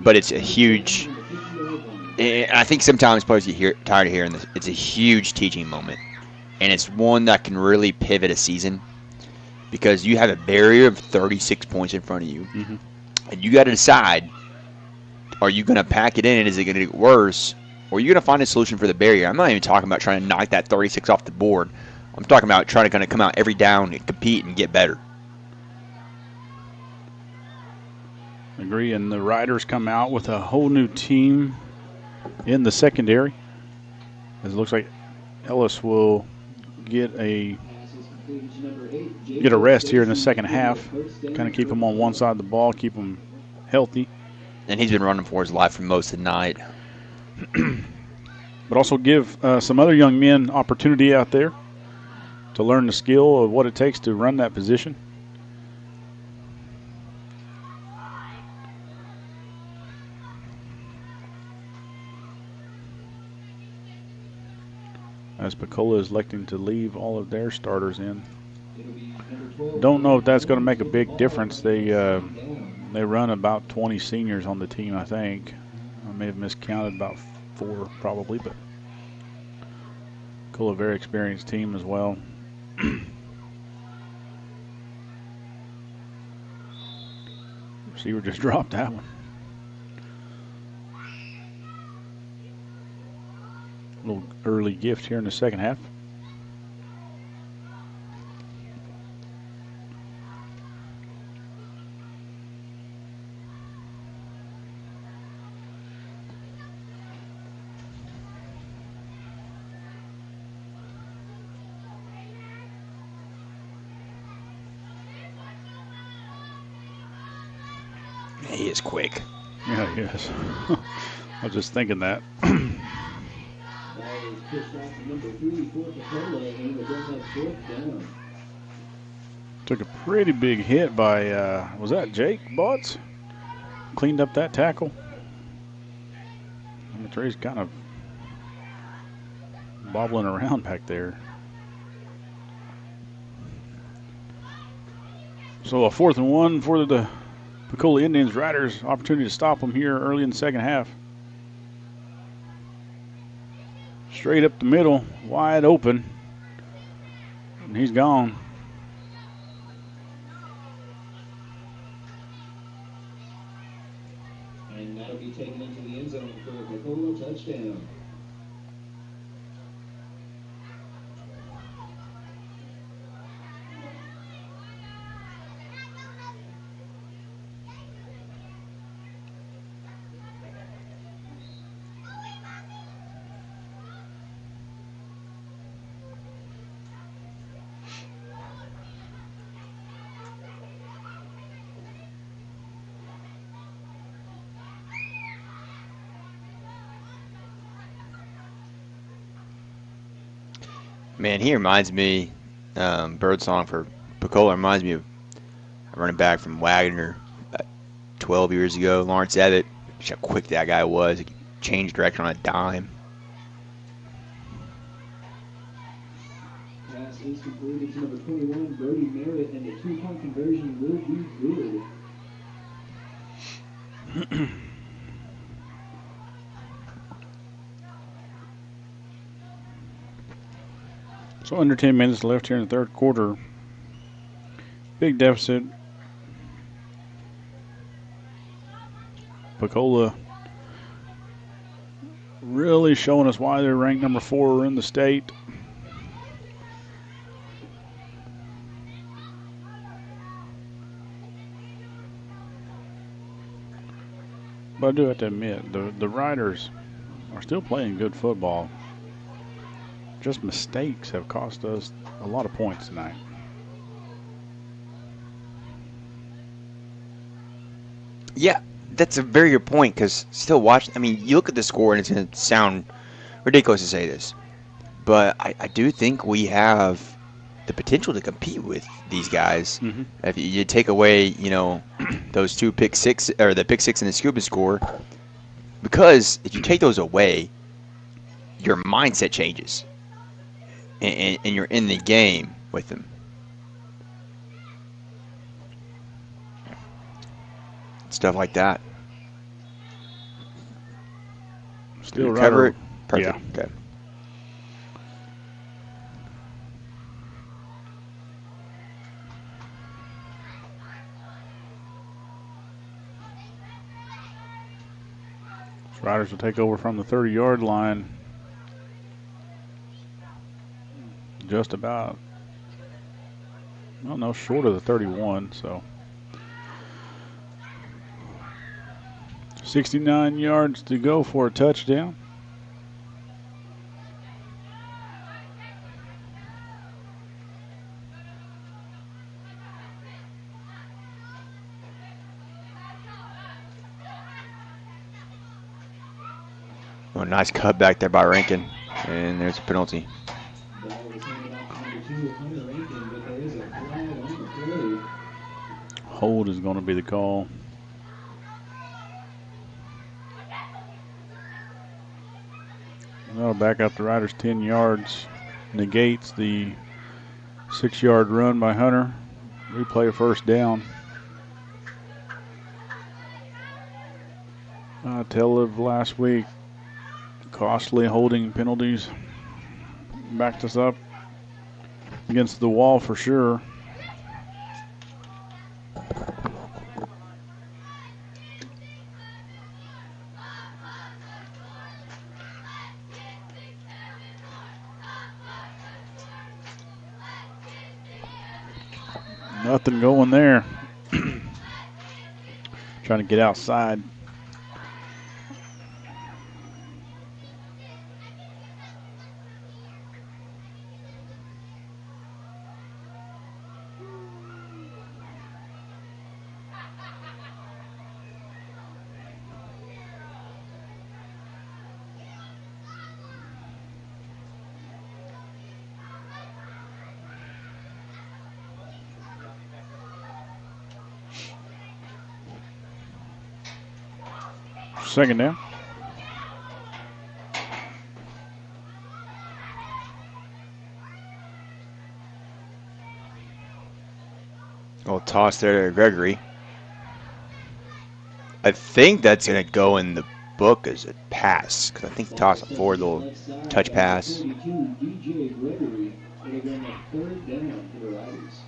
but it's a huge. I think sometimes players get tired of hearing this. It's a huge teaching moment, and it's one that can really pivot a season because you have a barrier of 36 points in front of you, and you got to decide: are you going to pack it in, and is it going to get worse, or are you going to find a solution for the barrier? I'm not even talking about trying to knock that 36 off the board. I'm talking about trying to kind of come out every down and compete and get better. Agree, and the Riders come out with a whole new team in the secondary. As it looks like Ellis will get a rest here in the second half. Kind of keep him on one side of the ball, keep him healthy. And he's been running for his life for most of the night. But also give some other young men opportunity out there to learn the skill of what it takes to run that position. As Pocola is electing to leave all of their starters in. Don't know if that's going to make a big difference. They run about 20 seniors on the team, I think. I may have miscounted about 4 probably, but Pocola, very experienced team as well. Receiver just dropped that one. Little early gift here in the second half. He is quick. Yeah, he is. I was just thinking that. Took a pretty big hit by, was that Jake Butts? Cleaned up that tackle. Trey's kind of bobbling around back there. So a 4th and 1 for the Pocola Indians. Riders opportunity to stop them here early in the second half. Straight up the middle, wide open. And he's gone. And that'll be taken into the end zone for a Pocola touchdown. Man, he reminds me, Birdsong for Pocola reminds me of a running back from Wagner 12 years ago, Lawrence Abbott. Just how quick that guy was. He could change direction on a dime. Pass is completed to number 21, Brody Merritt, and the 2-point conversion will be good. So under 10 minutes left here in the third quarter. Big deficit. Pocola really showing us why they're ranked number 4 in the state. But I do have to admit, the Riders are still playing good football. Just mistakes have cost us a lot of points tonight. Yeah, that's a very good point because still watch. I mean, you look at the score and it's going to sound ridiculous to say this, but I do think we have the potential to compete with these guys. Mm-hmm. If you take away, those 2 pick six or the pick six and the scuba score, because if you take those away, your mindset changes, and you're in the game with them. Stuff like that. Still recover it. Rider. Perfect. Yeah. Okay. Riders will take over from the 30-yard line. Just about, I don't know, short of the 31, so 69 yards to go for a touchdown. Oh, nice cut back there by Rankin, and there's a penalty. Ball was handed off to number 2, Hunter Rankin, but there is a flag on the play. Hold is going to be the call. That'll back up the Riders 10 yards. Negates the 6-yard run by Hunter. Replay a first down. Tale of last week. Costly holding penalties. Backed us up against the wall for sure. Nothing going there. Trying to get outside. Second down. Well, toss there to Gregory. I think that's going to go in the book as a pass, because I think he tossed a forward little touch pass. 42, DJ Gregory. It'll go on the 3rd down for the Riders.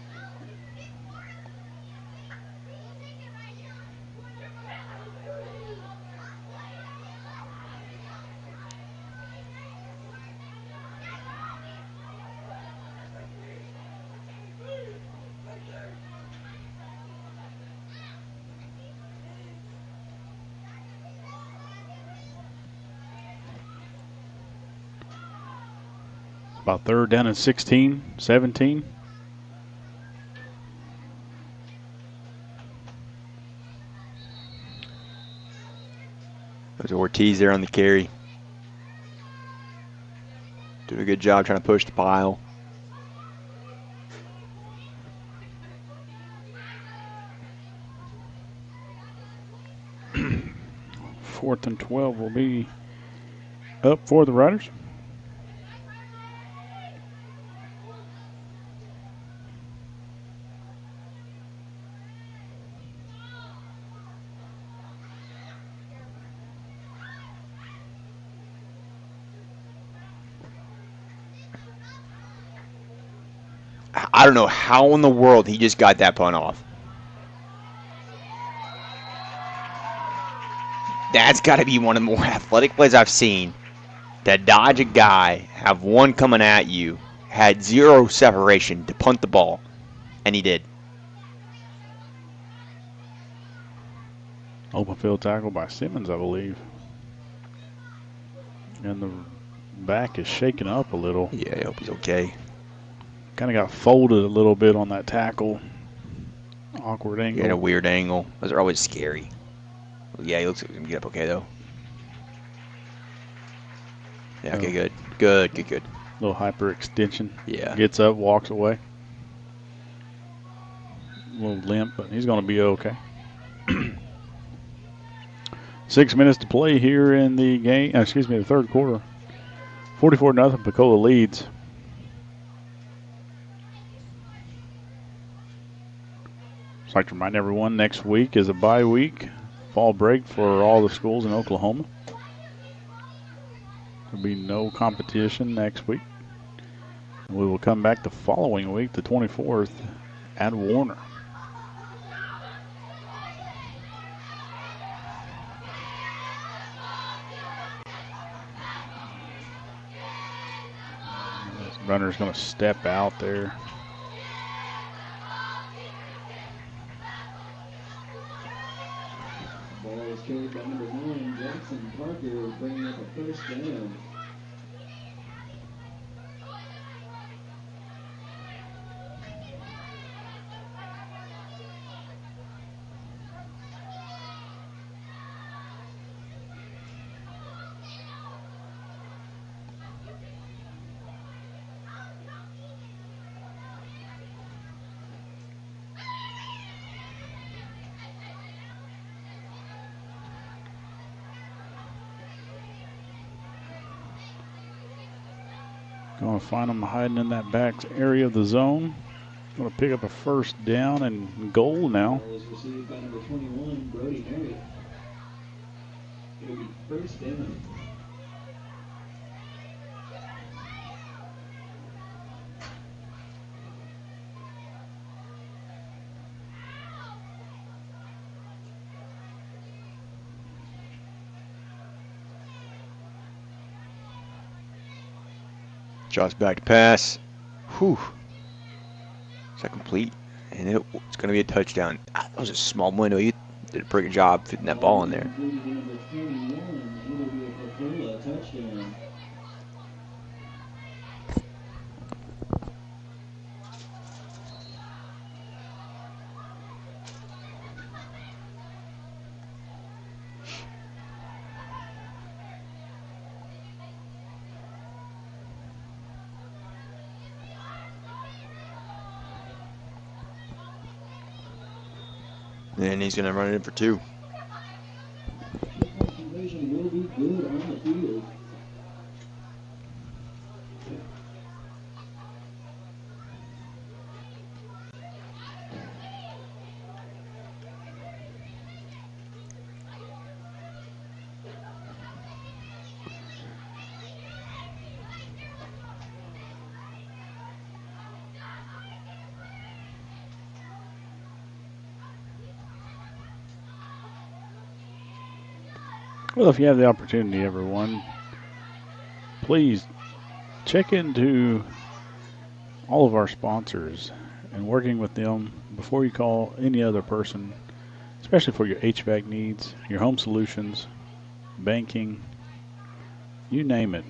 About 3rd down and 16, 17. There's Ortiz there on the carry. Doing a good job trying to push the pile. Fourth and 12 will be up for the Riders. I don't know how in the world he just got that punt off. That's got to be one of the more athletic plays I've seen. To dodge a guy, have one coming at you, had zero separation to punt the ball, and he did. Open field tackle by Simmons, I believe. And the back is shaking up a little. Yeah, I hope he's okay. Kind of got folded a little bit on that tackle. Awkward He angle. had a weird angle. Those are always scary. Yeah, he looks like he's going to get up okay, though. Yeah, okay, good. Good. Little hyperextension. Yeah. Gets up, walks away. A little limp, but he's going to be okay. 6 minutes to play here in the game. The third quarter. 44-0. Pocola leads. I'd like to remind everyone next week is a bye week. Fall break for all the schools in Oklahoma. There'll be no competition next week. We will come back the following week, the 24th, at Warner. This runner's going to step out there. Ball is carried by number 9, Jackson Parker, bringing up a first down. Going to find them hiding in that back area of the zone. Going to pick up a first down and goal now. Ball is received by number 21, Brody Harriet. It'll be first down. Josh back to pass. Whew. Is that complete? And it's going to be a touchdown. That was a small window. He did a pretty good job fitting that ball in there. Completed to number 21. It'll be a Pocola touchdown. And he's going to run it in for 2. The conversion will be good on the field. Well, if you have the opportunity, everyone, please check into all of our sponsors and working with them before you call any other person, especially for your HVAC needs, your home solutions, banking, you name it.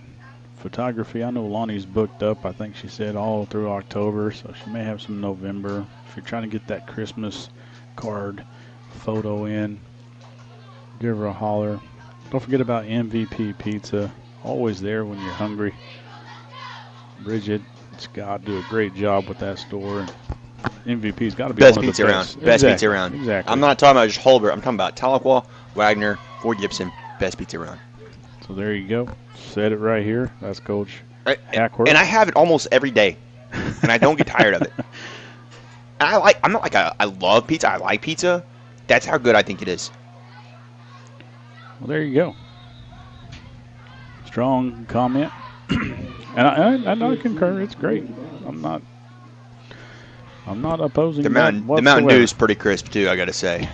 Photography, I know Lonnie's booked up, I think she said, all through October, so she may have some November. If you're trying to get that Christmas card photo in, give her a holler. Don't forget about MVP Pizza, always there when you're hungry. Bridget, Scott do a great job with that store. And MVP's got to be Best one of pizza the around. best. Best Exactly. pizza around. Exactly. I'm not talking about just Hulbert. I'm talking about Tahlequah, Wagner, Fort Gibson. Best pizza around. So there you go. Said it right here. That's Coach Right? Hackworth. And I have it almost every day, and I don't get tired of it. And I'm not like I love pizza. I like pizza. That's how good I think it is. Well, there you go. Strong comment. and I concur. It's great. I'm not opposing The that Mountain Dew is pretty crisp too, I gotta say.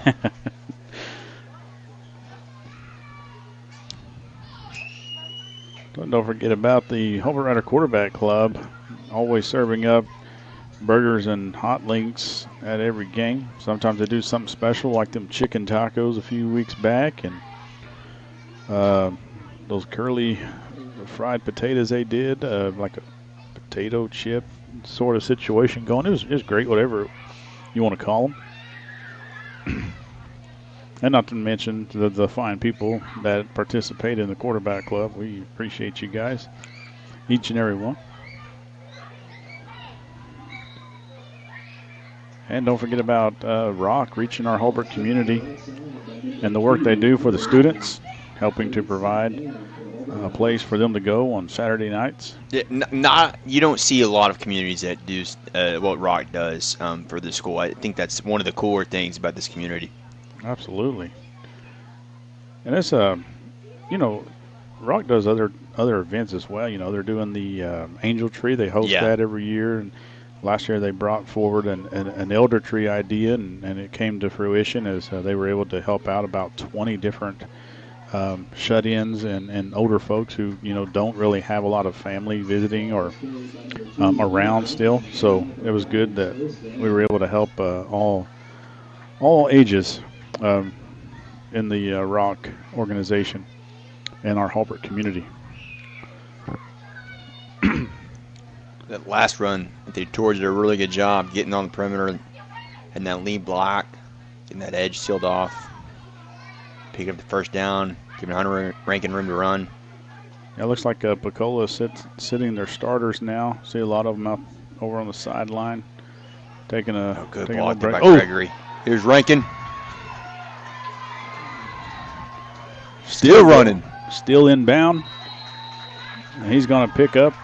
Don't forget about the Hulbert Rider Quarterback Club, always serving up burgers and hot links at every game. Sometimes they do something special like them chicken tacos a few weeks back, and those curly fried potatoes they did, like a potato chip sort of situation going. It was great, whatever you want to call them. And not to mention the fine people that participate in the quarterback club. We appreciate you guys, each and every one. And don't forget about Rock reaching our Hulbert community and the work they do for the students, helping to provide a place for them to go on Saturday nights. Yeah, you don't see a lot of communities that do what Rock does for the school. I think that's one of the cooler things about this community. Absolutely. And it's Rock does other events as well. They're doing the Angel Tree. They host that every year. And last year they brought forward an elder tree idea, and it came to fruition as they were able to help out about 20 different shut-ins and older folks who don't really have a lot of family visiting or around still. So it was good that we were able to help all ages in the Rock organization and our Hulbert community. That last run, they George did a really good job getting on the perimeter and that lead block, getting that edge sealed off, picking up the first down, giving Hunter Rankin room to run. Yeah, it looks like Pocola sitting their starters now. See a lot of them out over on the sideline, taking a good taking block a there break. by Gregory. Here's Rankin. Still running. Still inbound. And he's going to pick up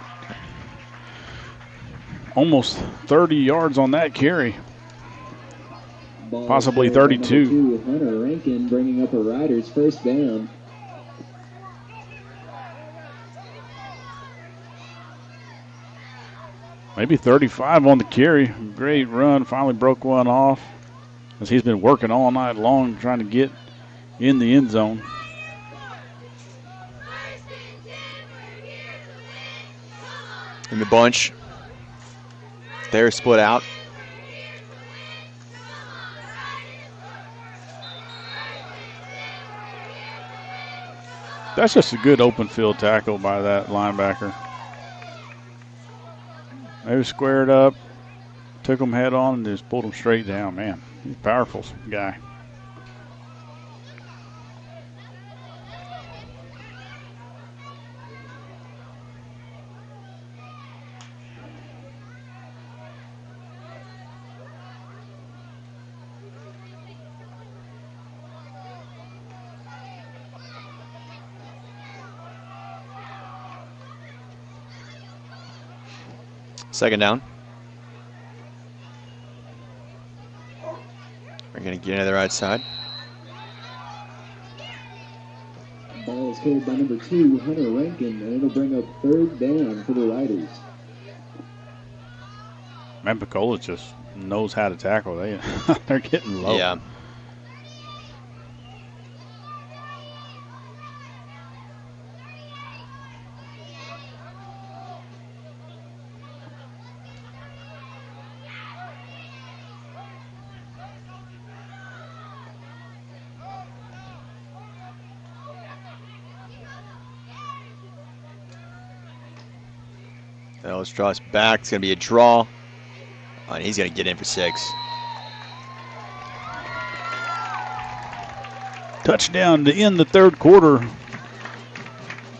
almost 30 yards on that carry. Possibly 32. Hunter Rankin bringing up a Riders first down. Maybe 35 on the carry. Great run. Finally broke one off as he's been working all night long trying to get in the end zone. In the bunch. They're split out. That's just a good open field tackle by that linebacker. They were squared up, took him head on, and just pulled him straight down. Man, he's a powerful guy. Second down. We're going to get into the right side. Ball is carried by number 2, Hunter Rankin, and it'll bring up third down for the Riders. Man, Pocola just knows how to tackle. They're getting low. Yeah. Let's draw us back. It's going to be a draw. And he's going to get in for 6. Touchdown to end the third quarter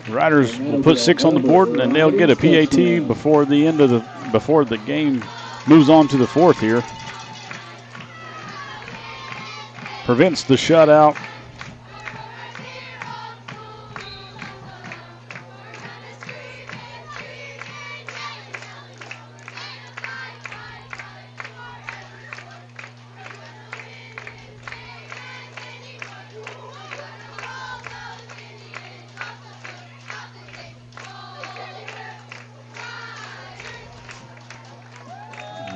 Riders will put 6 on the board, and they'll get a PAT before the game moves on to the 4th here. Prevents the shutout.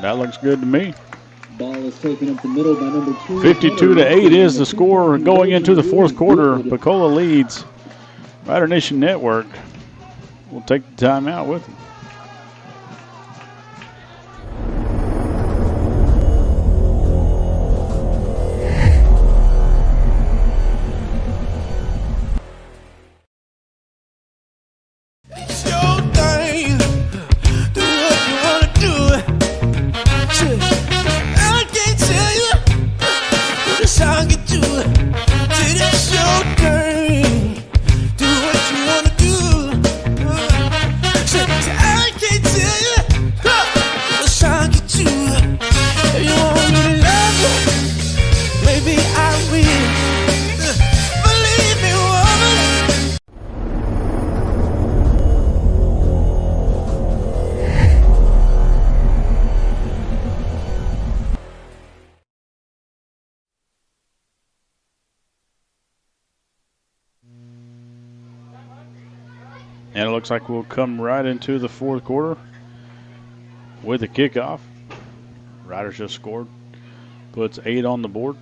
That looks good to me. Ball is taken up the middle by number 2. 52-8 is the score going into the 4th quarter. Pocola leads. Rider Nation Network will take the timeout with them. And it looks like we'll come right into the 4th quarter with a kickoff. Riders just scored. Puts 8 on the board.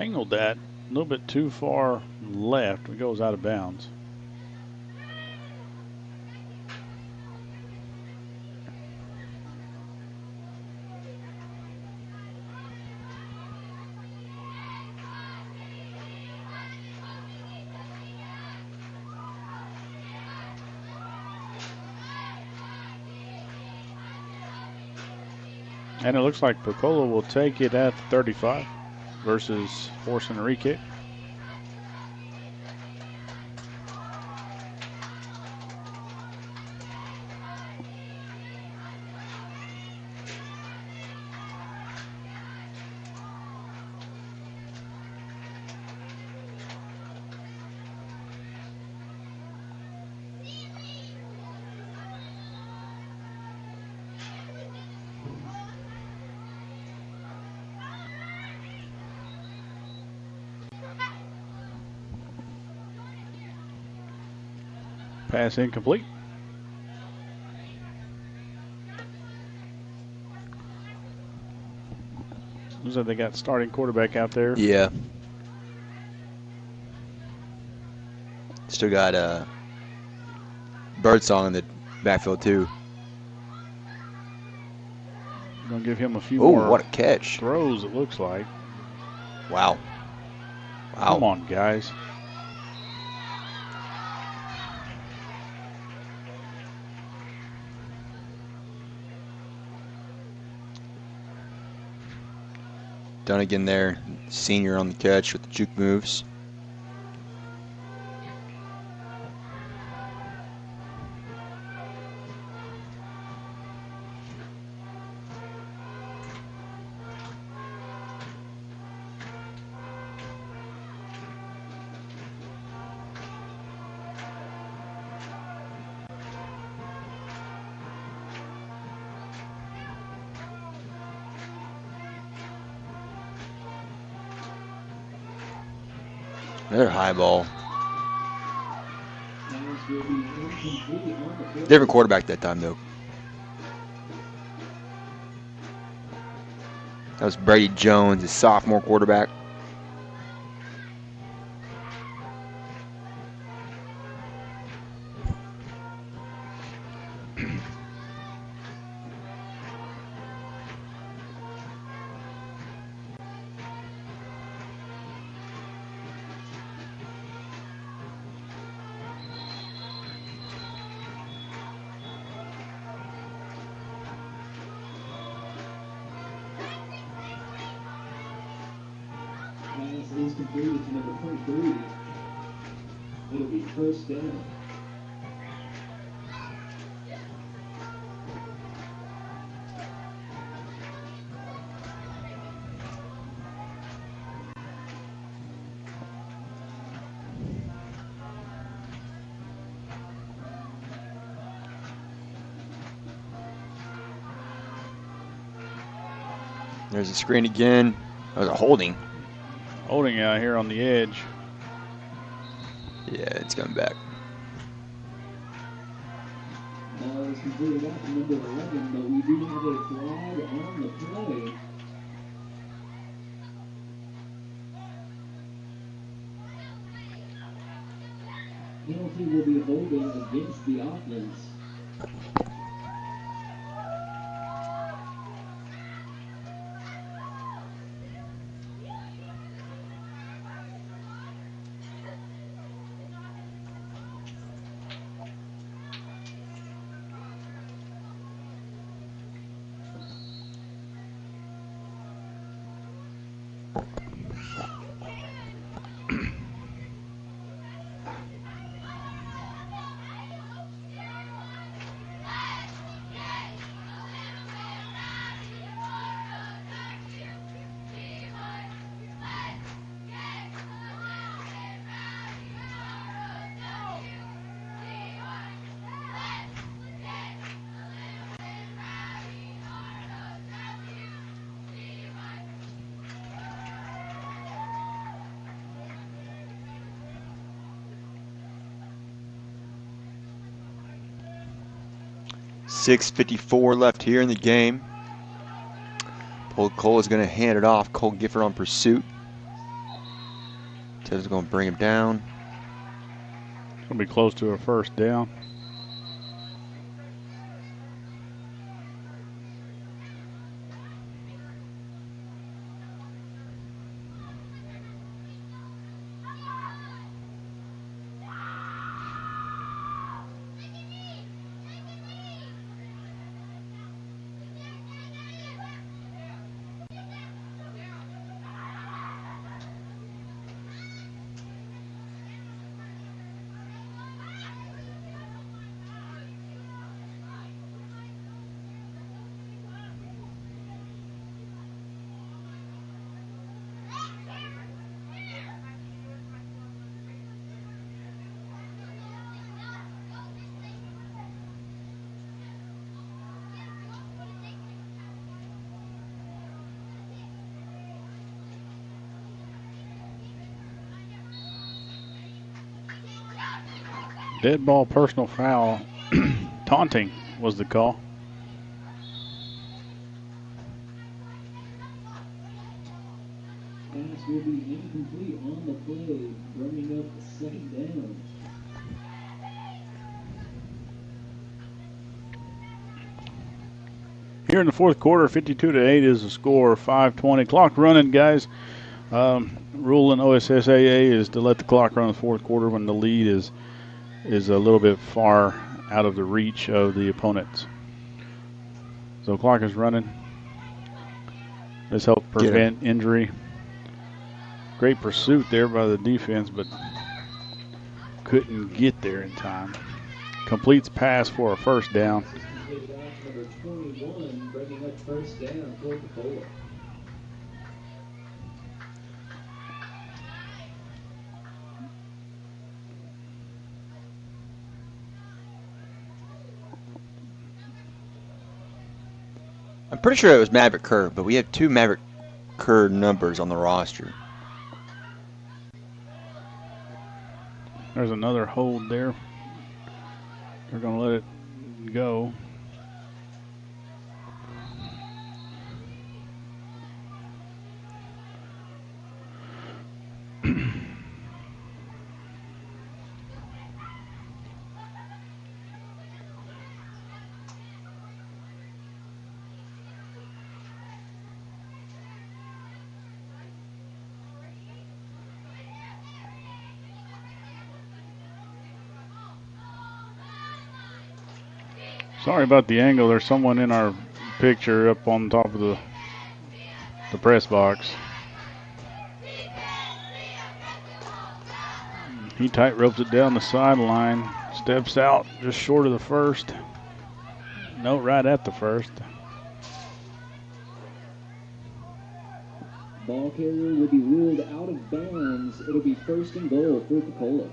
Angled that a little bit too far left. It goes out of bounds. And it looks like Pocola will take it at 35 versus forcing a re-kick. Pass incomplete. Looks like they got starting quarterback out there. Yeah. Still got Birdsong in the backfield too. Gonna give him a few Oh, more what a catch. throws, it looks like. Wow. Wow. Come on, guys. Dunnigan there, senior on the catch with the juke moves. Another high ball. Different quarterback that time, though. That was Brady Jones, his sophomore quarterback. pass is completed to number 23. It'll be first down. There's a screen again. That was a holding. Holding out here on the edge. Yeah, it's coming back. Now it's completed out to number 11, but we do have a flag on the play. Penalty will be holding against the offense. .654 left here in the game. Pocola is going to hand it off. Cole Gifford on pursuit. Ted's going to bring him down. It's going to be close to a first down. Dead ball, personal foul. Taunting was the call. Pass will be incomplete on the play, bringing up second down. Here in the fourth quarter, 52-8 is the score. 5:20 clock running, guys. Rule in OSSAA is to let the clock run in the fourth quarter when the lead is a little bit far out of the reach of the opponents. So clock is running. This helped prevent injury. Great pursuit there by the defense, but couldn't get there in time. Completes pass for a first down. Number 21, bringing up first down for Pocola. I'm pretty sure it was Maverick Kerr, but we have two Maverick Kerr numbers on the roster. There's another hold there. They're going to let it go. Sorry about the angle. There's someone in our picture up on top of the press box. He tight ropes it down the sideline. Steps out just short of the first. No, right at the first. Ball carrier will be ruled out of bounds. It'll be 1st and goal for Pocola.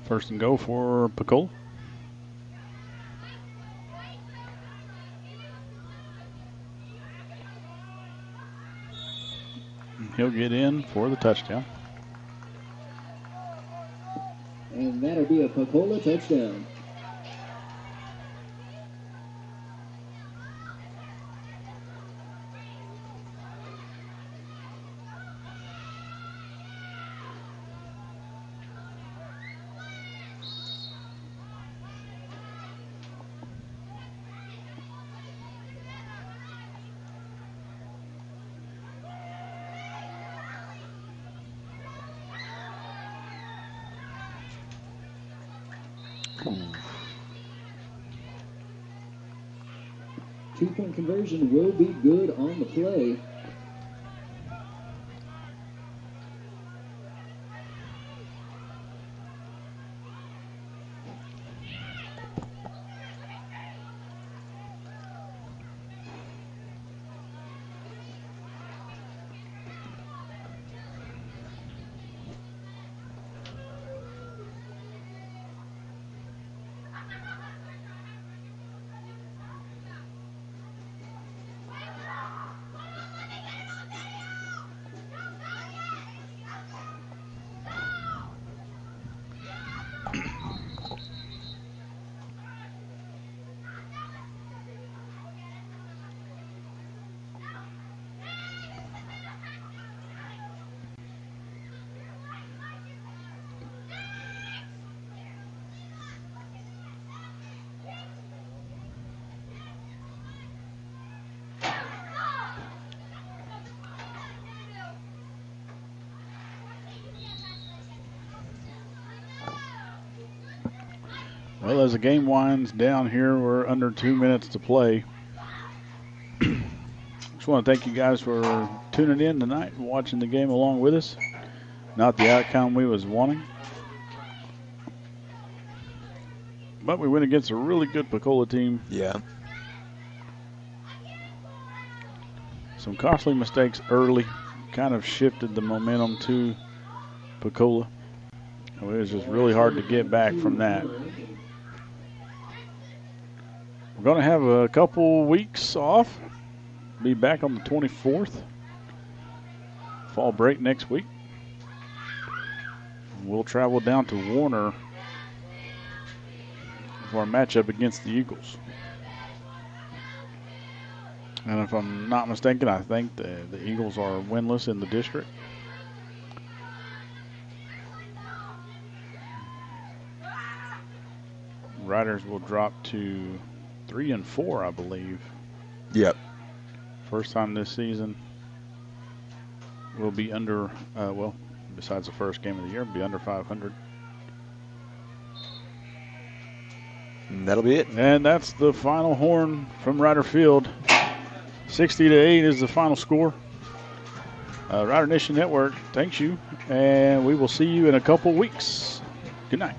First and goal for Pocola. He'll get in for the touchdown. And that'll be a Pocola touchdown. Two-point conversion will be good on the play. Well, as the game winds down here, we're under 2 minutes to play. Just want to thank you guys for tuning in tonight and watching the game along with us. Not the outcome we was wanting, but we went against a really good Pocola team. Yeah. Some costly mistakes early kind of shifted the momentum to Pocola. It was just really hard to get back from that. We're going to have a couple weeks off. Be back on the 24th. Fall break next week. We'll travel down to Warner for our matchup against the Eagles. And if I'm not mistaken, I think the Eagles are winless in the district. Riders will drop to 3-4, I believe. Yep. First time this season. We'll be under, well, besides the first game of the year, be under 500. And that'll be it. And that's the final horn from Rider Field. 60-8 is the final score. Rider Nation Network thanks you, and we will see you in a couple weeks. Good night.